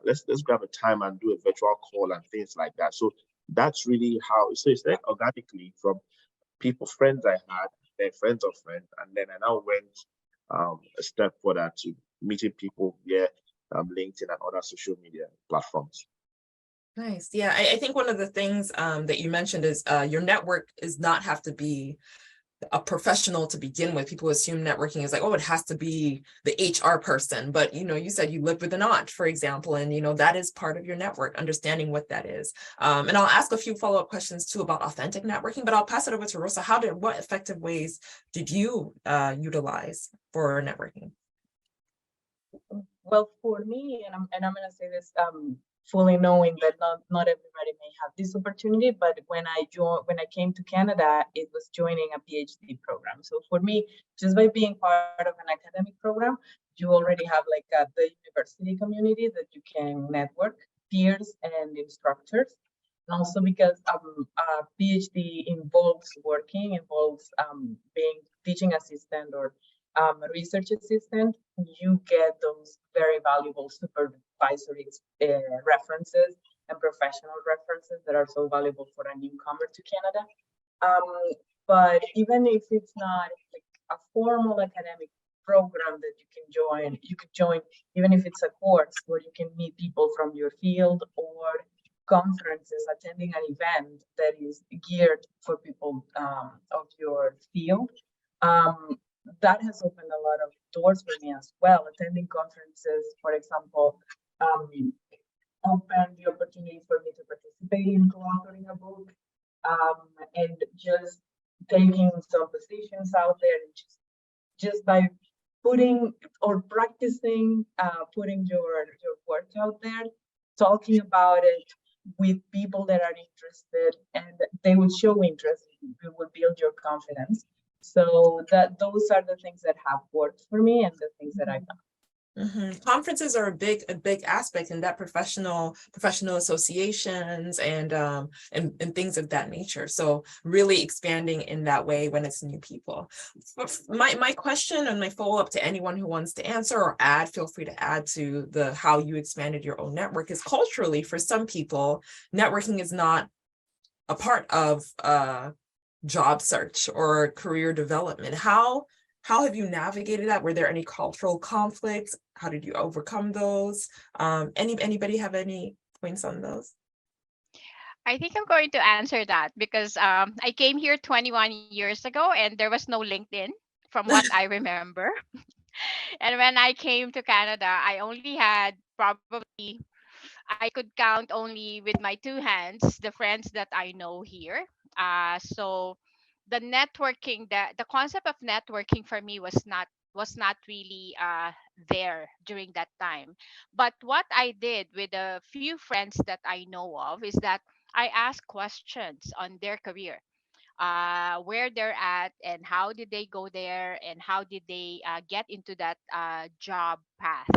let's grab a time and do a virtual call and things like that. So that's really how it's like organically from people, friends I had, then friends of friends, and then I now went a step further to meeting people via LinkedIn and other social media platforms. Nice. Yeah, I think one of the things that you mentioned is your network is not have to be a professional to begin with. People assume networking is like, oh, it has to be the HR person. But, you said you lived with an aunt, for example, and, that is part of your network, understanding what that is. And I'll ask a few follow-up questions too about authentic networking, but I'll pass it over to Rosa. What effective ways did you utilize for networking? Well, for me, and I'm gonna say this fully knowing that not everybody may have this opportunity, but when I came to Canada, it was joining a PhD program. So for me, just by being part of an academic program, you already have like the university community that you can network, peers and instructors. And also because a PhD involves being teaching assistant or research assistant, you get those very valuable supervisory references and professional references that are so valuable for a newcomer to Canada. But even if it's not like a formal academic program that you could join, even if it's a course where you can meet people from your field or conferences, attending an event that is geared for people of your field. That has opened a lot of doors for me as well. Attending conferences, for example, opened the opportunity for me to participate in co-authoring a book, and just taking some positions out there, and just by putting or practicing, putting your work out there, talking about it with people that are interested, and they will show interest. It will build your confidence. So those are the things that have worked for me and the things that I've done. Conferences are a big aspect in that professional associations and things of that nature. So really expanding in that way when it's new people. My question and my follow-up to anyone who wants to answer or add, feel free to add to the how you expanded your own network, is culturally for some people, networking is not a part of job search or career development. How have you navigated that? Were there any cultural conflicts? How did you overcome those? Anybody have any points on those? I think I'm going to answer that because I came here 21 years ago and there was no LinkedIn from what I remember. And when I came to Canada, I only had probably, I could count only with my two hands the friends that I know here. So the networking, the concept of networking for me was not really there during that time. But what I did with a few friends that I know of is that I asked questions on their career, where they're at and how did they go there and how did they get into that job path.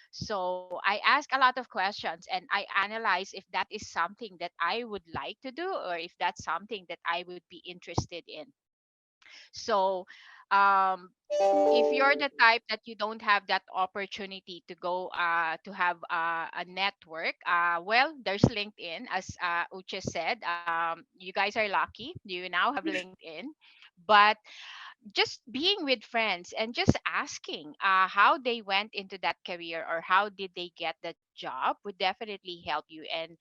So I ask a lot of questions and I analyze if that is something that I would like to do or if that's something that I would be interested in. So if you're the type that you don't have that opportunity to go to have a network, well, there's LinkedIn, as Uche said. You guys are lucky, you now have LinkedIn. But just being with friends and just asking how they went into that career or how did they get that job would definitely help you, and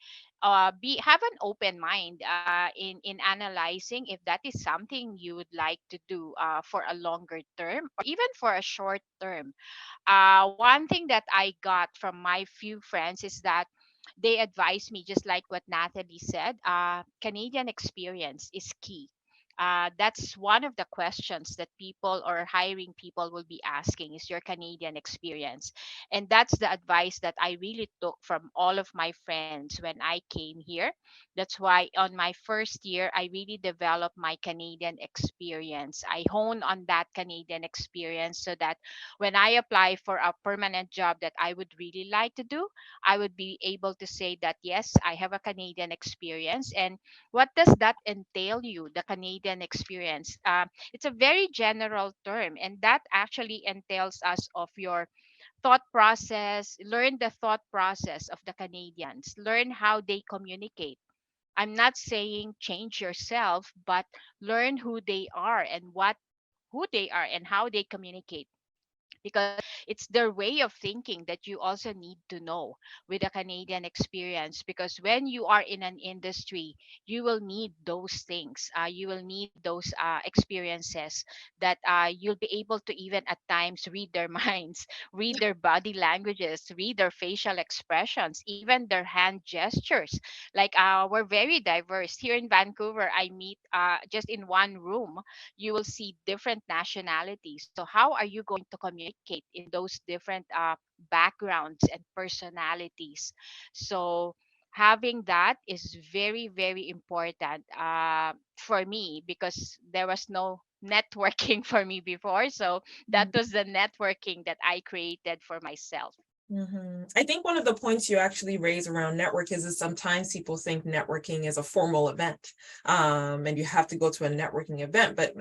be have an open mind in analyzing if that is something you would like to do for a longer term or even for a short term. One thing that I got from my few friends is that they advised me, just like what Natalie said, Canadian experience is key. That's one of the questions that people or hiring people will be asking, is your Canadian experience. And that's the advice that I really took from all of my friends when I came here. That's why on my first year, I really developed my Canadian experience. I hone on that Canadian experience so that when I apply for a permanent job that I would really like to do, I would be able to say that, yes, I have a Canadian experience. And what does that entail you, the Canadian experience? It's a very general term, and that actually entails us of your thought process, learn the thought process of the Canadians, learn how they communicate. I'm not saying change yourself, but learn who they are and what who they are and how they communicate, because it's their way of thinking that you also need to know with a Canadian experience. Because when you are in an industry, you will need those things. You will need those experiences that you'll be able to even at times read their minds, read their body languages, read their facial expressions, even their hand gestures. Like we're very diverse here in Vancouver. I meet just in one room you will see different nationalities. So how are you going to communicate in those different backgrounds and personalities? So having that is very, very important for me, because there was no networking for me before. So that was the networking that I created for myself. I think one of the points you actually raise around network is sometimes people think networking is a formal event, and you have to go to a networking event. But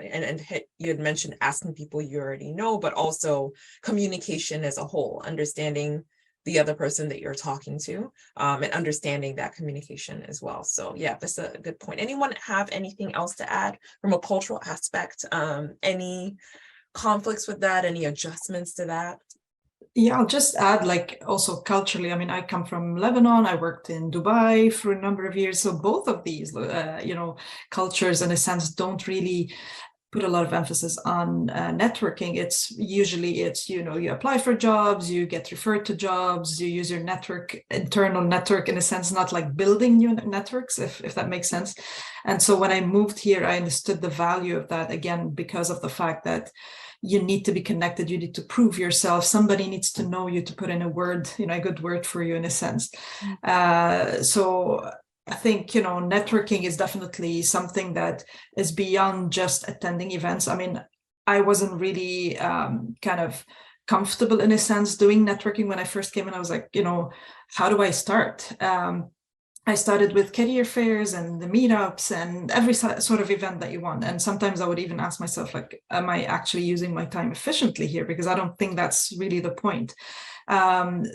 you had mentioned asking people you already know, but also communication as a whole, understanding the other person that you're talking to, and understanding that communication as well. So yeah, that's a good point. Anyone have anything else to add from a cultural aspect? Any conflicts with that? Any adjustments to that? Yeah, I'll just add, like, also culturally, I mean, I come from Lebanon. I worked in Dubai for a number of years. So both of these, cultures, in a sense, don't really put a lot of emphasis on networking. It's usually, you apply for jobs, you get referred to jobs, you use your network, internal network, in a sense, not like building new networks, if that makes sense. And so when I moved here, I understood the value of that, again, because of the fact that you need to be connected, you need to prove yourself, somebody needs to know you to put in a word, a good word for you, in a sense. So I think, networking is definitely something that is beyond just attending events. I mean, I wasn't really kind of comfortable, in a sense, doing networking when I first came in. I was like, how do I start? I started with career fairs and the meetups and every sort of event that you want. And sometimes I would even ask myself, like, am I actually using my time efficiently here? Because I don't think that's really the point.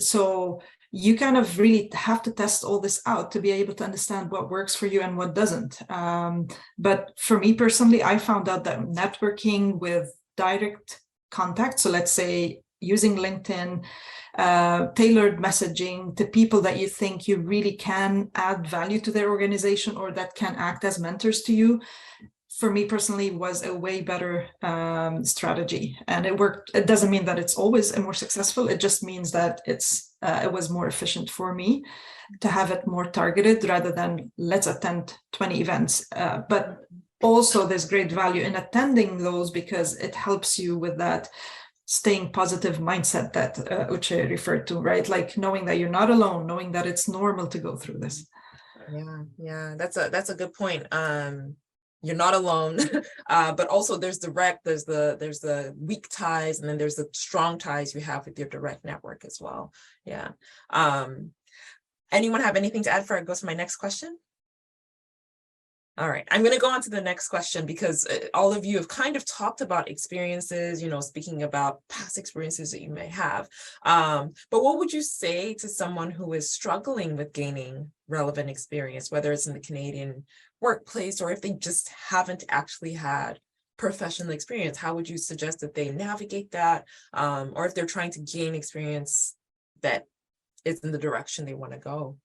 So you kind of really have to test all this out to be able to understand what works for you and what doesn't. But for me personally, I found out that networking with direct contact, so let's say using LinkedIn, tailored messaging to people that you think you really can add value to their organization or that can act as mentors to you, for me personally, was a way better strategy, and it worked. It doesn't mean that it's always more successful. It just means that it was more efficient for me to have it more targeted rather than let's attend 20 events. But also there's great value in attending those because it helps you with that staying positive mindset that Uche referred to, right? Like knowing that you're not alone, knowing that it's normal to go through this. Yeah, that's a good point. You're not alone, but also there's the weak ties, and then there's the strong ties you have with your direct network as well. Yeah. Anyone have anything to add before I go to my next question? All right, I'm going to go on to the next question because all of you have kind of talked about experiences, speaking about past experiences that you may have. But what would you say to someone who is struggling with gaining relevant experience, whether it's in the Canadian workplace or if they just haven't actually had professional experience? How would you suggest that they navigate that? Or if they're trying to gain experience that is in the direction they want to go?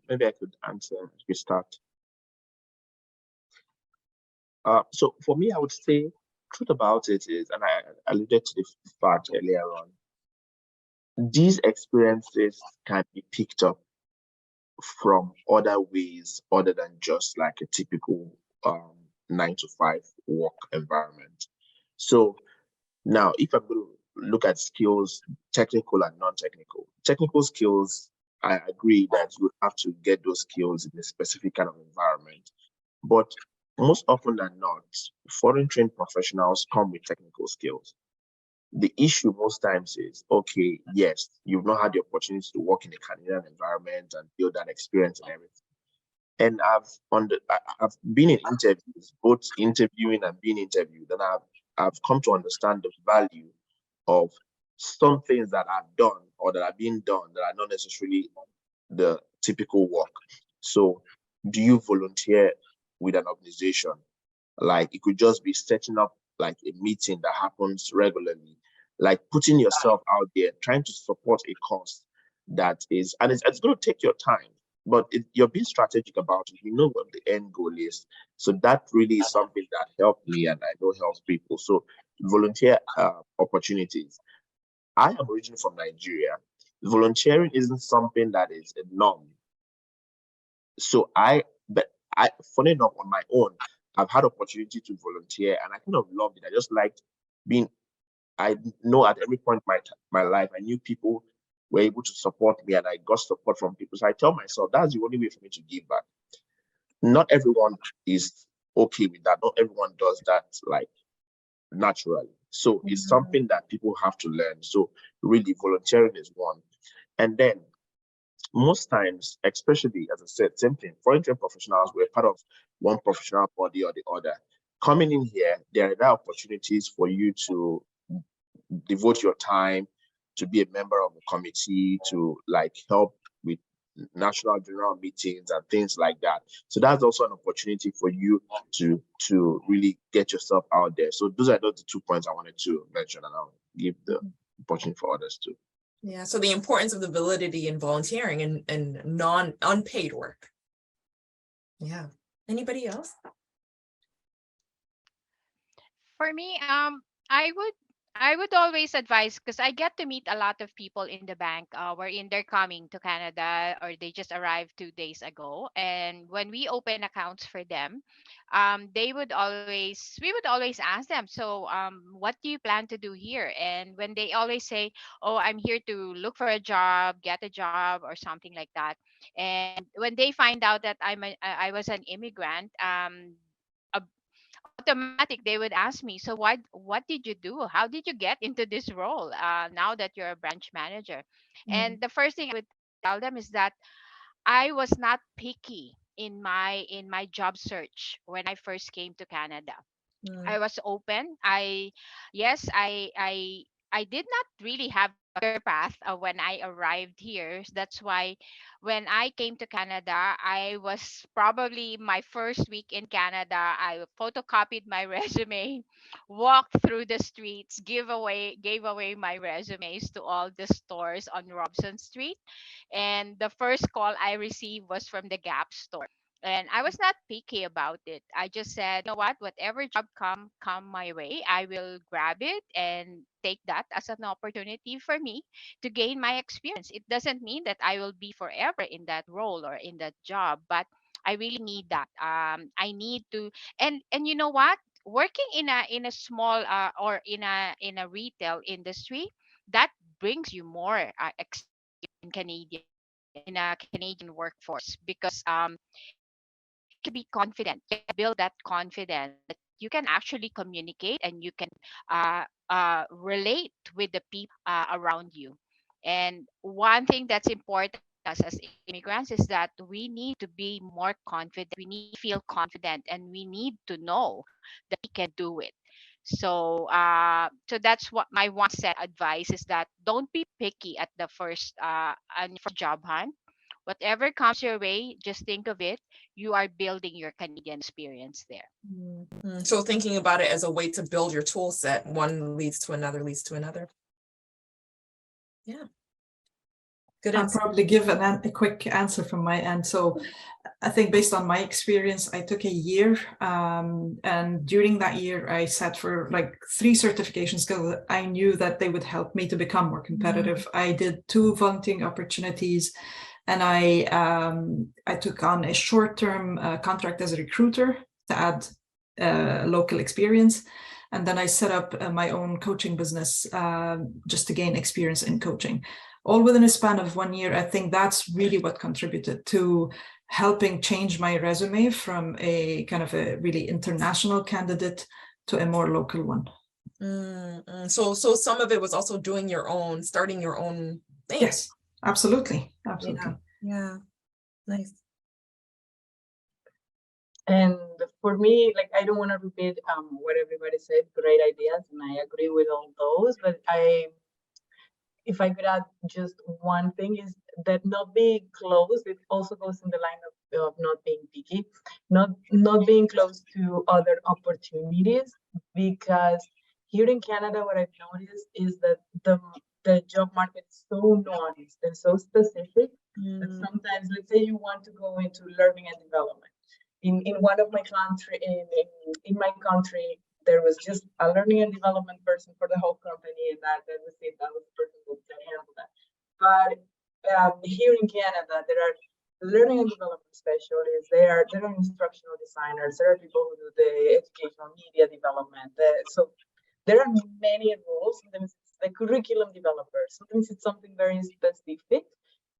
Maybe I could answer as we start. So for me, I would say truth about it is, and I alluded to the fact earlier on, these experiences can be picked up from other ways other than just like a typical 9 to 5 work environment. So now, if I'm going to look at skills, technical and non-technical, technical skills, I agree that you have to get those skills in a specific kind of environment. But most often than not, foreign trained professionals come with technical skills. The issue most times is, okay, yes, you've not had the opportunity to work in a Canadian environment and build that experience and everything. And I've been in interviews, both interviewing and being interviewed, and I've come to understand the value of some things that are done or that are being done that are not necessarily the typical work. So, do you volunteer with an organization? Like, it could just be setting up like a meeting that happens regularly, like putting yourself out there, trying to support a cause that is, and it's going to take your time, but you're being strategic about it. You know what the end goal is. So that really is something that helped me, and I know helps people. So volunteer opportunities. I am originally from Nigeria. Volunteering isn't something that is a norm. So but funny enough, on my own, I've had opportunity to volunteer, and I kind of loved it. I just liked being. I know at every point in my life, I knew people were able to support me, and I got support from people. So I tell myself that's the only way for me to give back. Not everyone is okay with that. Not everyone does that like naturally. So it's something that people have to learn. So really, volunteering is one, and then most times, especially as I said, same thing, foreign trained professionals were part of one professional body or the other. Coming in here, there are opportunities for you to devote your time to be a member of a committee, to like help with national general meetings and things like that. So that's also an opportunity for you to really get yourself out there. So those are the 2 points I wanted to mention, and I'll give the opportunity for others too. Yeah, so the importance of the validity in volunteering and unpaid work. Yeah. Anybody else? For me, I would always advise, because I get to meet a lot of people in the bank wherein they're coming to Canada or they just arrived 2 days ago. And when we open accounts for them, we would always ask them, so what do you plan to do here? And when they always say, oh, I'm here to look for a job, get a job, or something like that. And when they find out that I was an immigrant, automatic they would ask me, so what did you do, how did you get into this role now that you're a branch manager? And the first thing I would tell them is that I was not picky in my job search when I first came to Canada. I was open. I did not really have a clear path when I arrived here. That's why when I came to Canada, I was probably my first week in Canada. I photocopied my resume, walked through the streets, gave away my resumes to all the stores on Robson Street. And the first call I received was from the Gap store. And I was not picky about it. I just said, you know what, whatever job come my way, I will grab it and take that as an opportunity for me to gain my experience. It doesn't mean that I will be forever in that role or in that job, but I really need that. I need to, and you know what? Working in a small or in a retail industry, that brings you more experience in Canadian workforce, because you get to be confident. You get to build that confidence that you can actually communicate and you can relate with the people around you. And one thing that's important to us as immigrants is that we need to be more confident. We need to feel confident, and we need to know that we can do it. So that's what my one set advice is, that don't be picky at the first job hunt. Whatever comes your way, just think of it. You are building your Canadian experience there. So thinking about it as a way to build your tool set, one leads to another, leads to another. Yeah. Good I'll insight. probably give a quick answer from my end. So I think based on my experience, I took a year, and during that year, I sat for like 3 certifications because I knew that they would help me to become more competitive. I did 2 volunteering opportunities, and I took on a short-term contract as a recruiter to add local experience. And then I set up my own coaching business just to gain experience in coaching. All within a span of 1 year. I think that's really what contributed to helping change my resume from a kind of a really international candidate to a more local one. So some of it was also starting your own thing. Yes, absolutely. Absolutely. Yeah. Nice. And for me, like, I don't want to repeat what everybody said, great ideas, and I agree with all those, but if I could add just one thing, is that not being closed, it also goes in the line of not being picky, not being close to other opportunities, because here in Canada, what I've noticed is that the job market is so nuanced and so specific that sometimes, let's say you want to go into learning and development. In one of my country, in my country, there was just a learning and development person for the whole company, and that was it. That was the person who can handle that. But here in Canada, there are learning and development specialists. There are instructional designers. There are people who do the educational media development. So there are many roles. Sometimes it's the curriculum developers. Sometimes it's something very specific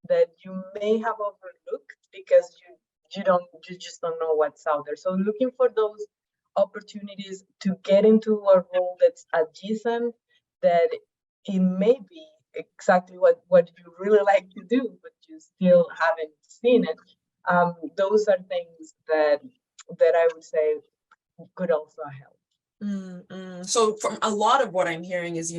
that you may have overlooked because you just don't know what's out there. So looking for those opportunities to get into a role that's adjacent, that it may be exactly what you really like to do, but you still haven't seen it. Those are things that I would say could also help. So from a lot of what I'm hearing is,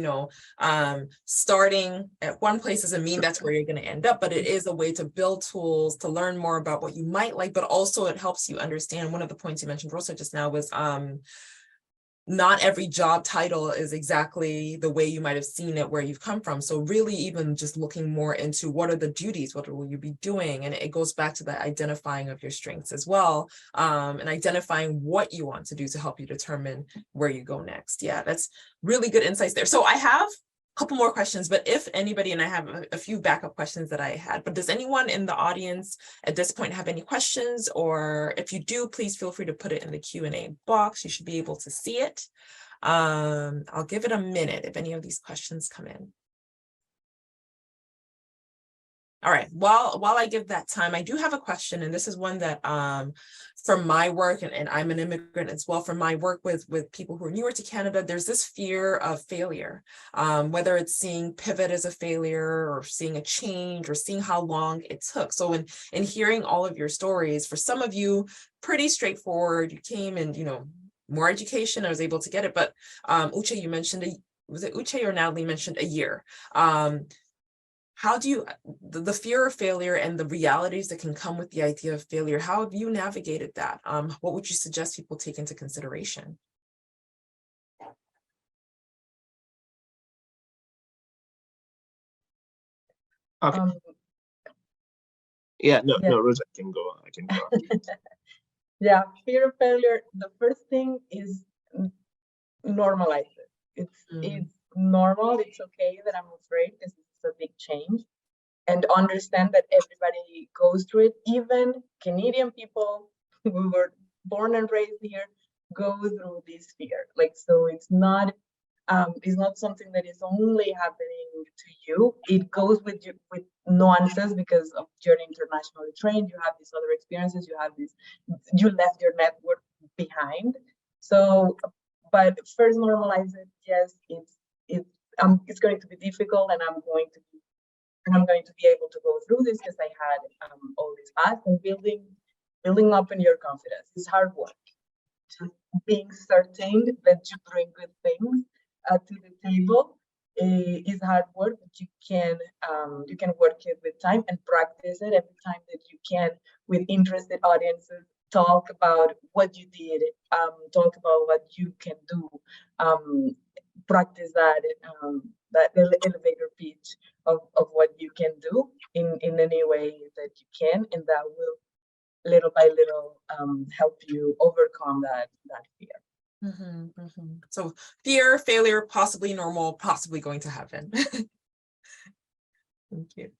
starting at one place doesn't mean that's where you're going to end up, but it is a way to build tools to learn more about what you might like, but also it helps you understand. One of the points you mentioned, Rosa, just now was not every job title is exactly the way you might have seen it where you've come from. So really even just looking more into what are the duties, what will you be doing? And it goes back to the identifying of your strengths as well, and identifying what you want to do to help you determine where you go next. Yeah, that's really good insights there. So I have a couple more questions, but if anybody, and I have a few backup questions that I had, but does anyone in the audience at this point have any questions? Or if you do, please feel free to put it in the Q&A box. You should be able to see it. I'll give it a minute if any of these questions come in. All right, while I give that time, I do have a question, and this is one that from my work, and I'm an immigrant as well, from my work with people who are newer to Canada, there's this fear of failure, whether it's seeing pivot as a failure or seeing a change or seeing how long it took. So in hearing all of your stories, for some of you, pretty straightforward, you came and, more education, I was able to get it, but Uche, you mentioned, was it Uche or Natalie mentioned a year? How do you, the fear of failure and the realities that can come with the idea of failure, how have you navigated that? What would you suggest people take into consideration? Okay. No, Rosa, I can go. Yeah, fear of failure. The first thing is normalize it. It's normal. It's okay that I'm afraid because it's a big change, and understand that everybody goes through it. Even Canadian people who were born and raised here go through this fear. So it's not something that is only happening to you. It goes with nuances because of you're internationally trained. You have these other experiences. You left your network behind. So, but first normalize it. Yes, it's going to be difficult, and I'm going to be able to go through this because I had all this path, and building up in your confidence is hard work. Just being certain that you bring good things to the table is hard work, but you can work it with time and practice it every time that you can with interested audiences. Talk about what you did, talk about what you can do, practice that elevator pitch of what you can do in in any way that you can, and that will little by little help you overcome that fear. So fear, failure, possibly normal, possibly going to happen. Thank you.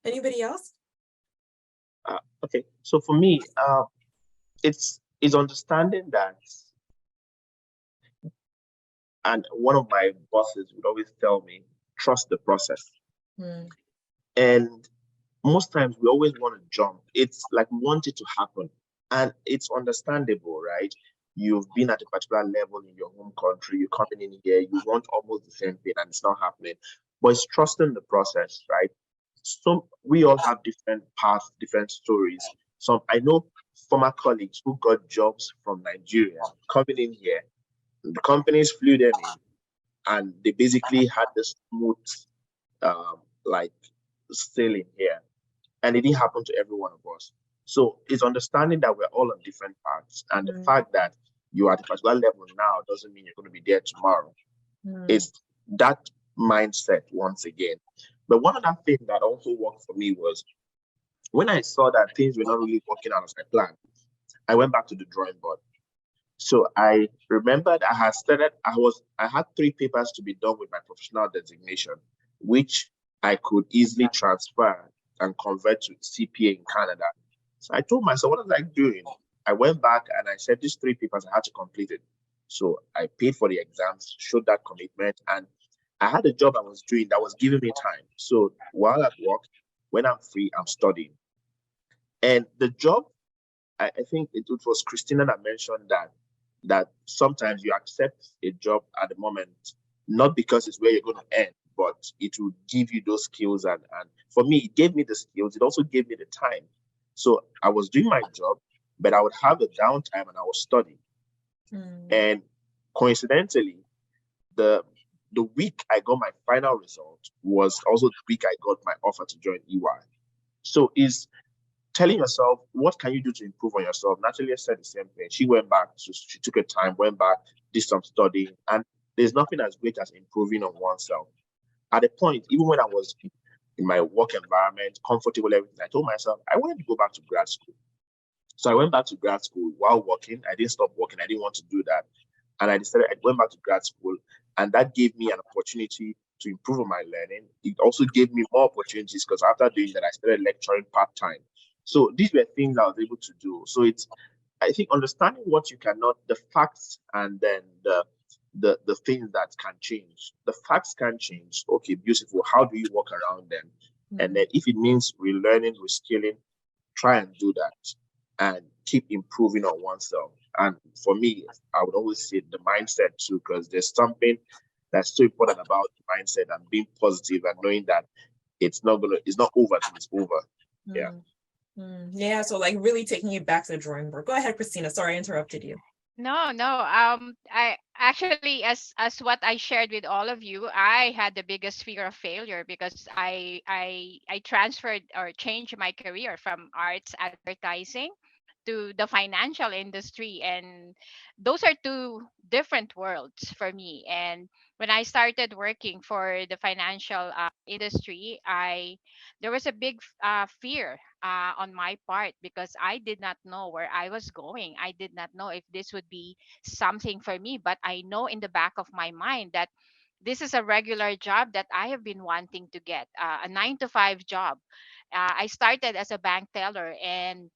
Anybody else? Okay, so for me, it's understanding that, and one of my bosses would always tell me, trust the process. Mm, And most times we always want to jump. It's like we want it to happen. And it's understandable, right? You've been at a particular level in your home country, you're coming in here, you want almost the same thing, and it's not happening. But it's trusting the process, right? So we all have different paths, different stories. Some I know former colleagues who got jobs from Nigeria coming in here, the companies flew them in, and they basically had this smooth like sailing here, and it didn't happen to every one of us. So it's understanding that we're all on different paths, and the mm, fact that you're at a particular level now doesn't mean you're going to be there tomorrow. mm, It's that mindset once again. But one other thing that also worked for me was when I saw that things were not really working out as I planned, I went back to the drawing board. So I remembered I had 3 papers to be done with my professional designation, which I could easily transfer and convert to CPA in Canada. So I told myself, what was I doing? I went back and I said, these 3 papers, I had to complete it. So I paid for the exams, showed that commitment, and I had a job I was doing that was giving me time. So while at work, when I'm free, I'm studying. And the job, I think it was Christina that mentioned that sometimes you accept a job at the moment, not because it's where you're going to end, but it will give you those skills. And for me, it gave me the skills. It also gave me the time. So I was doing my job, but I would have a downtime and I was studying. mm, And coincidentally, the the week I got my final result was also the week I got my offer to join EY. So is telling yourself what can you do to improve on yourself. Natalia said the same thing. She went back, she took her time, went back, did some studying, and there's nothing as great as improving on oneself. At a point, even when I was in my work environment, comfortable, everything, I told myself I wanted to go back to grad school. So I went back to grad school while working. I didn't stop working. I didn't want to do that. And I decided I went back to grad school, and that gave me an opportunity to improve on my learning. It also gave me more opportunities because after doing that, I started lecturing part-time. So these were things I was able to do. So it's, I think, understanding what you cannot, the facts, and then the things that can change. The facts can change. Okay, beautiful. How do you work around them? And then if it means relearning, reskilling, try and do that and keep improving on oneself. And for me, I would always say the mindset too, because there's something that's so important about the mindset and being positive and knowing that it's not over till it's over. Yeah. Yeah, so like really taking you back to the drawing board. Go ahead, Christina. Sorry, I interrupted you. No, no. I actually, as what I shared with all of you, I had the biggest fear of failure because I transferred or changed my career from arts advertising to the financial industry, and those are two different worlds for me. And when I started working for the financial industry, I there was a big fear on my part because I did not know where I was going. I did not know if this would be something for me, but I know in the back of my mind that this is a regular job that I have been wanting to get, a 9 to 5 job. I started as a bank teller, and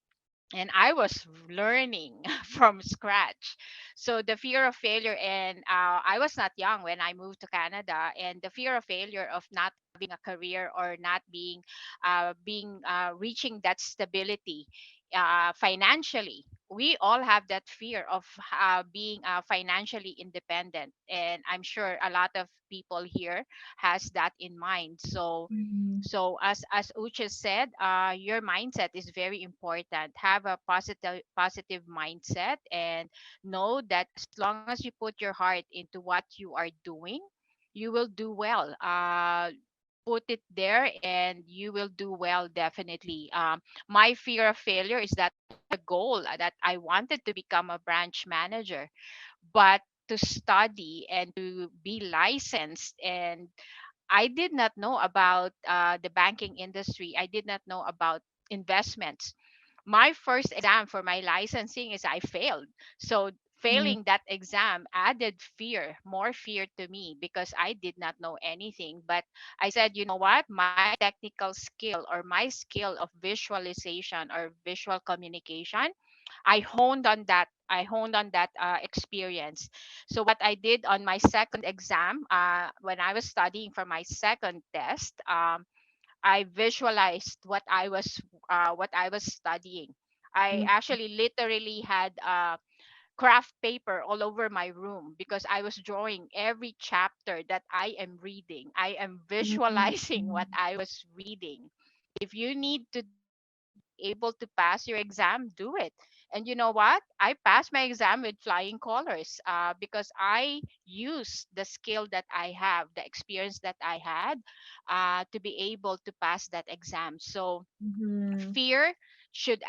I was learning from scratch. So the fear of failure, and I was not young when I moved to Canada, and the fear of failure of not having a career or not reaching that stability financially. We all have that fear of being financially independent, and I'm sure a lot of people here has that in mind. So as Uche said, your mindset is very important. Have a positive mindset, and know that as long as you put your heart into what you are doing, you will do well. Put it there, and you will do well definitely. My fear of failure is that the goal that I wanted to become a branch manager, but to study and to be licensed and I did not know about the banking industry. I did not know about investments. My first exam for my licensing is I failed. So Mm, failing that exam added fear, more fear to me because I did not know anything. But I said, you know what? My technical skill or my skill of visualization or visual communication, I honed on that. I honed on that experience. So what I did on my second exam, when I was studying for my second test, I visualized what I was studying. I mm, actually literally had craft paper all over my room because I was drawing every chapter that I am reading. I am mm, visualizing what I was reading. If you need to do that to be able to pass your exam, do it. And you know what? I passed my exam with flying colors because I used the skill that I have, the experience that I had to be able to pass that exam. So mhm, fear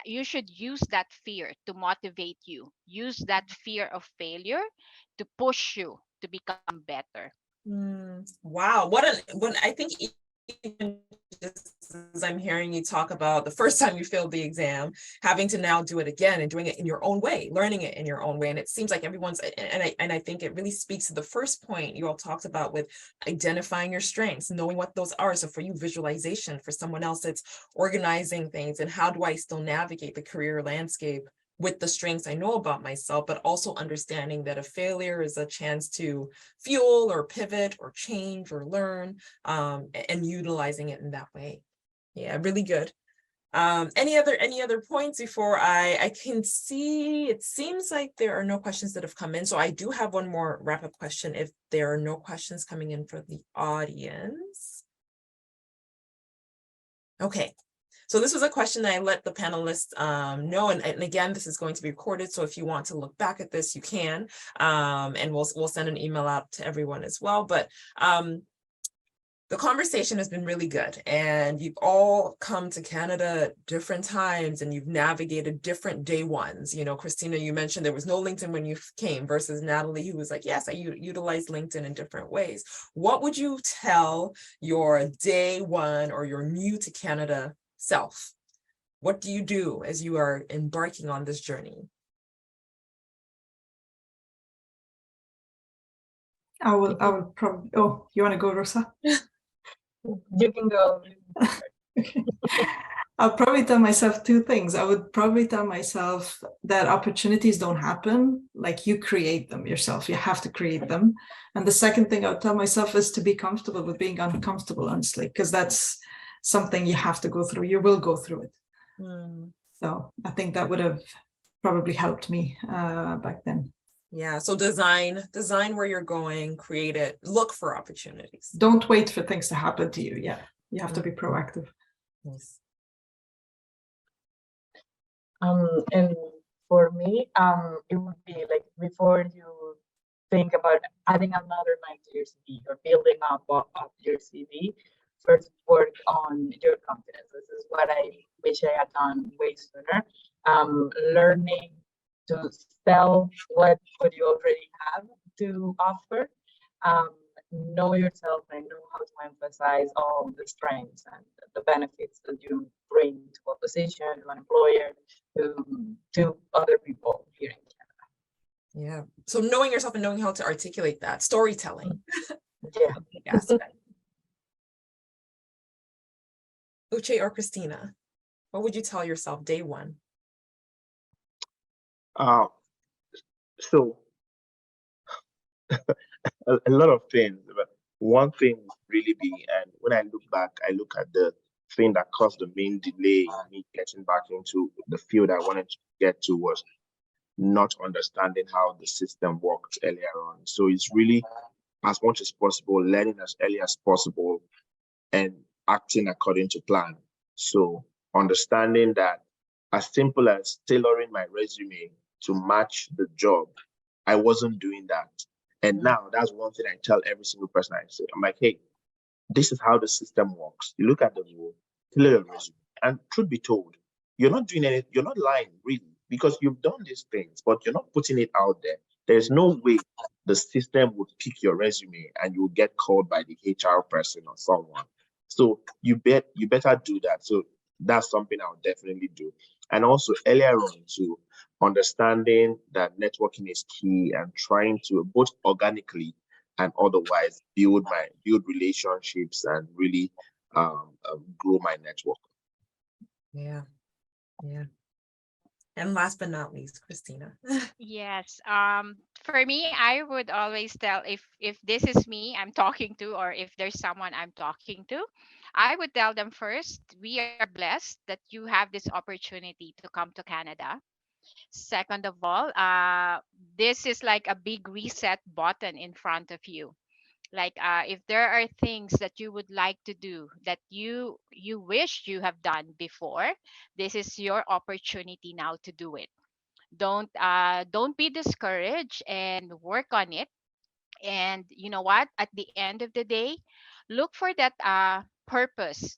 you should use that fear to motivate you, use that fear of failure to push you to become better. Wow, what I think even just as I'm hearing you talk about the first time you failed the exam, having to now do it again and doing it in your own way, learning it in your own way. And it seems like everyone's, and I think it really speaks to the first point you all talked about with identifying your strengths, knowing what those are. So for you, visualization; for someone else, it's organizing things and how do I still navigate the career landscape with the strengths I know about myself, but also understanding that a failure is a chance to fuel or pivot or change or learn, and utilizing it in that way. Yeah, really good. Any other points before I can see it seems like there are no questions that have come in. So I do have one more wrap-up question if there are no questions coming in for the audience. Okay. So this was a question that I let the panelists know, and again, this is going to be recorded. So if you want to look back at this, you can, and we'll send an email out to everyone as well. But the conversation has been really good, and you've all come to Canada at different times, and you've navigated different day ones. You know, Christina, you mentioned there was no LinkedIn when you came, versus Natalie, who was like, yes, I utilize LinkedIn in different ways. What would you tell your day one or your new to Canada self? What do you do as you are embarking on this journey? I will probably, oh, you want to go, Rosa? You can go. Okay. I'll probably tell myself two things. I would probably tell myself that opportunities don't happen, like you create them yourself. You have to create them. And the second thing I would tell myself is to be comfortable with being uncomfortable, honestly, because that's something you have to go through. You will go through it. So I think that would have probably helped me back then. Yeah, so design where you're going, create it, look for opportunities. Don't wait for things to happen to you. Yeah, you have to be proactive. Yes. And for me, it would be like before you think about adding another line to your CV or building up your CV, first work on your confidence. This is what I wish I had done way sooner. Learning to sell what you already have to offer. Know yourself and know how to emphasize all the strengths and the benefits that you bring to a position, to an employer, to other people here in Canada. Yeah. So knowing yourself and knowing how to articulate that, storytelling. Yeah. Aspect. Uche or Christina, what would you tell yourself day one? So a lot of things, but one thing would really be, and when I look back, I look at the thing that caused the main delay in me getting back into the field I wanted to get to was not understanding how the system worked earlier on. So it's really, as much as possible, learning as early as possible and acting according to plan. So understanding that as simple as tailoring my resume to match the job, I wasn't doing that. And now that's one thing I tell every single person I say. I'm like, hey, this is how the system works. You look at the rule, tailor your resume. And truth be told, you're not doing anything, you're not lying really, because you've done these things, but you're not putting it out there. there's no way the system would pick your resume and you'll get called by the HR person or someone. So you better do that. So that's something I'll definitely do. And also earlier on to understanding that networking is key and trying to both organically and otherwise build relationships and really grow my network. Yeah. Yeah. And last but not least, Christina. Yes. For me, I would always tell, if this is me I'm talking to, or if there's someone I'm talking to, I would tell them first, we are blessed that you have this opportunity to come to Canada. Second of all, this is like a big reset button in front of you. Like, if there are things that you would like to do that you wish you have done before, this is your opportunity now to do it. Don't be discouraged and work on it. And you know what, at the end of the day, look for that purpose.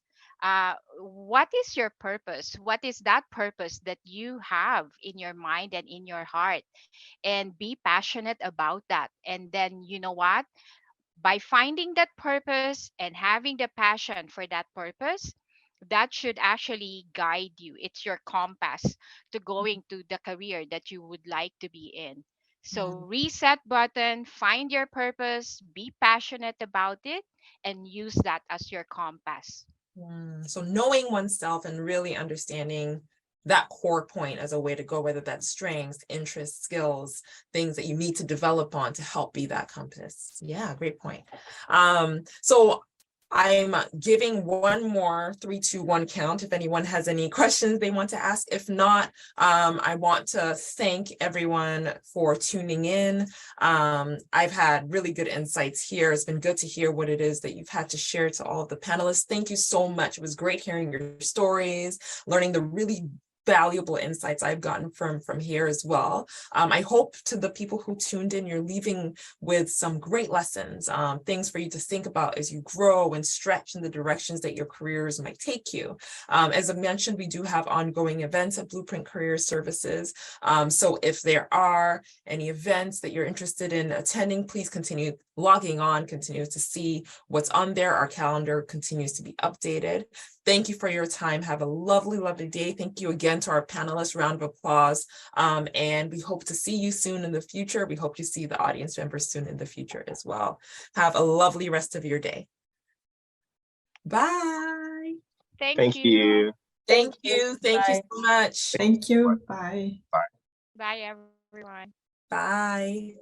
What is your purpose? What is that purpose that you have in your mind and in your heart? And be passionate about that. And then, you know what, by finding that purpose and having the passion for that purpose, that should actually guide you. It's your compass to going to the career that you would like to be in. So, reset button, find your purpose, be passionate about it, and use that as your compass. So knowing oneself and really understanding that core point as a way to go, whether that's strengths, interests, skills, things that you need to develop on to help be that compass. Yeah, great point. So I'm giving one more 3, 2, 1 count if anyone has any questions they want to ask. If not, I want to thank everyone for tuning in. I've had really good insights here. It's been good to hear what it is that you've had to share to all of the panelists. Thank you so much. It was great hearing your stories, learning the really valuable insights I've gotten from here as well. I hope to the people who tuned in, you're leaving with some great lessons, things for you to think about as you grow and stretch in the directions that your careers might take you. As I mentioned, we do have ongoing events at Blueprint Career Services. So if there are any events that you're interested in attending, please continue logging on, continue to see what's on there. Our calendar continues to be updated. Thank you for your time. Have a lovely, lovely day. Thank you again to our panelists. Round of applause. And we hope to see you soon in the future. We hope to see the audience members soon in the future as well. Have a lovely rest of your day. Bye. Thank Thank you. Thank you. Thank you Bye. so much. Thank you. Bye. Bye, everyone. Bye.